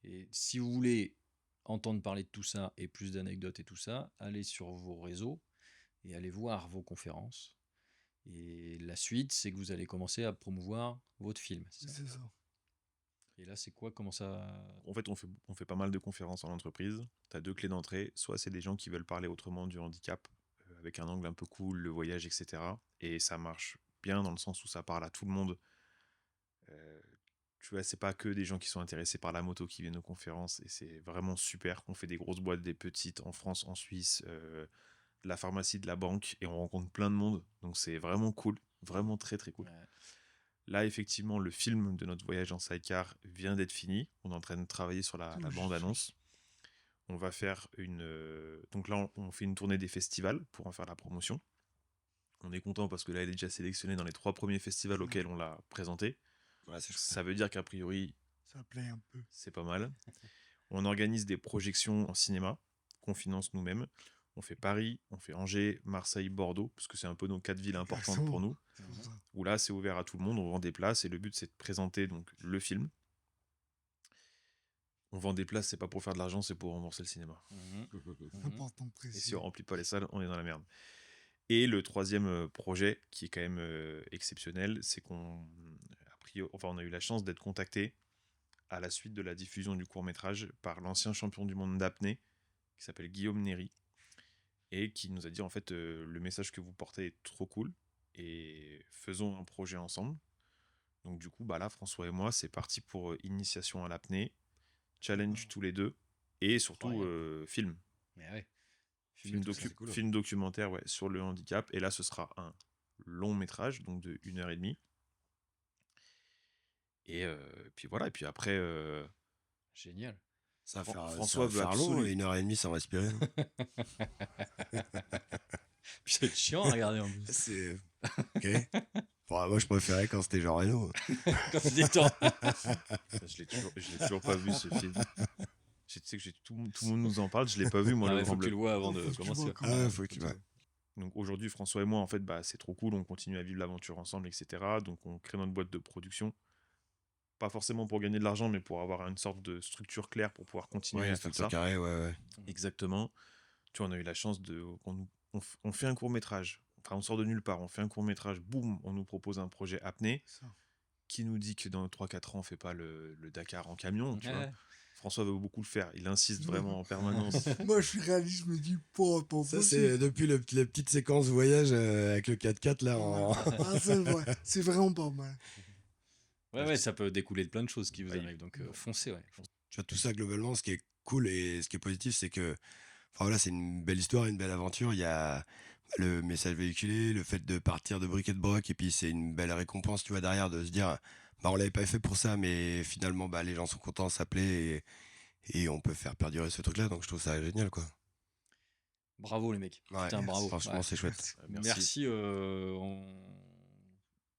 S1: Et si vous voulez entendre parler de tout ça et plus d'anecdotes et tout ça, allez sur vos réseaux et allez voir vos conférences. Et la suite, c'est que vous allez commencer à promouvoir votre film. C'est ça.
S3: C'est ça.
S1: Et là, c'est quoi? Comment ça?
S5: En fait, on fait pas mal de conférences en entreprise. Tu as 2 clés d'entrée. Soit c'est des gens qui veulent parler autrement du handicap, avec un angle un peu cool, le voyage, etc. Et ça marche bien dans le sens où ça parle à tout le monde. Tu vois, c'est pas que des gens qui sont intéressés par la moto qui viennent aux conférences. Et c'est vraiment super qu'on fait des grosses boîtes, des petites, en France, en Suisse, de la pharmacie, de la banque. Et on rencontre plein de monde. Donc c'est vraiment cool. Vraiment très très cool.
S1: Ouais.
S5: Là, effectivement, le film de notre voyage en sidecar vient d'être fini. On est en train de travailler sur la bande-annonce. On va faire donc là, on fait une tournée des festivals pour en faire la promotion. On est content parce que là, elle est déjà sélectionnée dans les 3 premiers festivals auxquels on l'a présenté.
S2: ouais, c'est chouette.
S5: Ça veut dire qu'a priori,
S3: Ça plaît un peu.
S5: c'est pas mal. On organise des projections en cinéma qu'on finance nous-mêmes. On fait Paris, on fait Angers, Marseille, Bordeaux, parce que c'est un peu nos 4 villes importantes pour nous.
S3: C'est pour ça.
S5: Où là, c'est ouvert à tout le monde, on vend des places, et le but, c'est de présenter donc le film. On vend des places, c'est pas pour faire de l'argent, c'est pour rembourser le cinéma.
S3: Important de
S5: Et si
S3: préciser.
S5: on remplit pas les salles, on est dans la merde. Et le troisième projet, qui est quand même exceptionnel, c'est qu'on on a eu la chance d'être contacté à la suite de la diffusion du court-métrage par l'ancien champion du monde d'apnée, qui s'appelle Guillaume Néry. et qui nous a dit en fait le message que vous portez est trop cool et faisons un projet ensemble. Donc du coup, bah là, François et moi, c'est parti pour initiation à l'apnée, challenge tous les deux, et surtout
S1: Incroyable.
S5: film.
S1: Mais ouais.
S2: c'est cool.
S5: Film documentaire sur le handicap. Et là, ce sera un long métrage, donc de 1h30. Et puis voilà, et puis après,
S1: Génial.
S2: Ça va
S5: François veut
S2: faire long,
S5: absolument...
S2: 1h30 sans respirer.
S1: Puis c'est chiant à regarder en plus.
S2: C'est. Ok. Bon, moi, je préférais quand c'était Jean Reno.
S1: Quand tu détends.
S5: Je l'ai toujours pas vu, ce film. Tu sais que tout le monde nous en parle, je l'ai pas vu, moi,
S1: Ah
S5: le
S1: ouais,
S5: Grand
S1: faut que tu
S5: Bleu.
S1: le vois avant
S3: Oh,
S1: de
S3: faut que tu
S1: commencer.
S3: vois quand
S2: Ah,
S3: même.
S2: faut que tu vois.
S5: Donc aujourd'hui, François et moi, en fait, bah, c'est trop cool, on continue à vivre l'aventure ensemble, etc. Donc on crée notre boîte de production. Pas forcément pour gagner de l'argent, mais pour avoir une sorte de structure claire pour pouvoir continuer
S2: Ouais,
S5: à
S2: c'est
S5: faire ça.
S2: carré, ouais.
S5: Exactement. Tu vois, on a eu la chance de... On fait un court-métrage. Enfin, on sort de nulle part. On fait un court-métrage, boum, on nous propose un projet apnée.
S3: Ça.
S5: Qui nous dit que dans 3-4 ans, on fait pas le Dakar en camion, tu vois.
S1: Ouais.
S5: François veut beaucoup le faire. Il insiste vraiment en permanence.
S3: Moi, je suis réaliste, je me dis, pas
S2: Ça,
S3: possible.
S2: c'est depuis la petite séquence voyage avec le 4x4 là.
S3: Ah, c'est vrai, c'est vraiment pas mal.
S1: Ouais, ça peut découler de plein de choses qui vous
S5: Ouais.
S1: arrivent. Donc foncez, ouais.
S2: Tu vois, tout ça, globalement, ce qui est cool et ce qui est positif, c'est que enfin, voilà, c'est une belle histoire, une belle aventure. Il y a le message véhiculé, le fait de partir de briquet de broc, et puis c'est une belle récompense, tu vois, derrière, de se dire, bah, on l'avait pas fait pour ça, mais finalement, bah, les gens sont contents, ça plaît, et on peut faire perdurer ce truc-là, donc je trouve ça génial, quoi.
S1: Bravo les mecs.
S2: Ouais,
S1: Putain, bravo.
S2: franchement,
S1: Ouais.
S2: c'est chouette.
S1: Merci.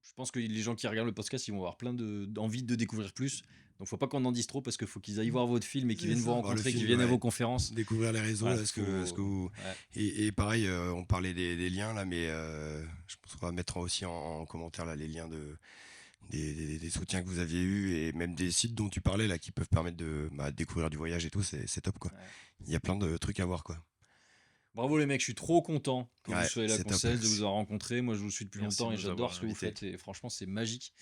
S1: Je pense que les gens qui regardent le podcast, ils vont avoir plein d'envie de découvrir plus. Donc faut pas qu'on en dise trop parce qu'il faut qu'ils aillent voir votre film et qu'ils
S3: C'est
S1: viennent vous
S3: ça.
S2: Voir le
S1: rencontrer, qu'ils
S2: film,
S1: viennent à
S2: ouais.
S1: vos conférences.
S2: Découvrir les réseaux,
S1: Voilà,
S2: là, ce que vous...
S1: Ouais.
S2: Et pareil, on parlait des liens là, mais je pense qu'on va mettre aussi en commentaire là, les liens des soutiens que vous aviez eus et même des sites dont tu parlais là qui peuvent permettre de découvrir du voyage et tout, c'est top quoi.
S1: Ouais.
S2: Il y a plein de trucs à voir quoi.
S1: Bravo les mecs, je suis trop content que
S2: Ouais,
S1: vous soyez là,
S2: c'est
S1: qu'on
S2: top.
S1: cesse de vous avoir rencontré. Moi je vous suis depuis
S5: Merci
S1: longtemps
S5: de
S1: et
S5: nous
S1: j'adore
S5: avoir
S1: ce que vous
S5: invités.
S1: faites et franchement c'est magique.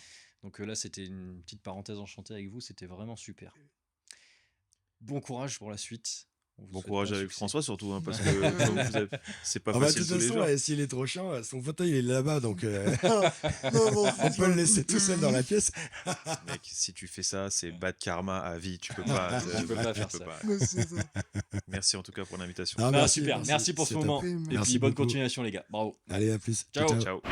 S1: Donc là c'était une petite parenthèse enchantée avec vous, c'était vraiment super. Bon courage pour la suite. On vous
S5: Bon
S1: souhaite
S5: courage
S1: plein de
S5: avec
S1: succès.
S5: François surtout, hein, parce que comme vous avez- c'est pas
S2: Ah bah, de
S5: facile
S2: toute
S5: tous les
S2: façon,
S5: jours.
S2: s'il est trop chiant, son fauteuil il est là-bas donc
S3: Non,
S2: on peut le laisser tout seul dans la pièce.
S5: Mec, si tu fais ça, c'est bad karma à vie. Tu peux pas,
S1: Tu peux pas faire ça.
S3: Mais c'est ça.
S5: Merci en tout cas pour l'invitation.
S2: Ah,
S1: Ah, super, merci pour ce
S2: c'est top.
S1: moment.
S3: top.
S1: Et
S2: Merci
S1: puis bonne
S2: beaucoup.
S1: continuation les gars. Bravo.
S2: Allez, à plus.
S1: Ciao.
S5: Ciao.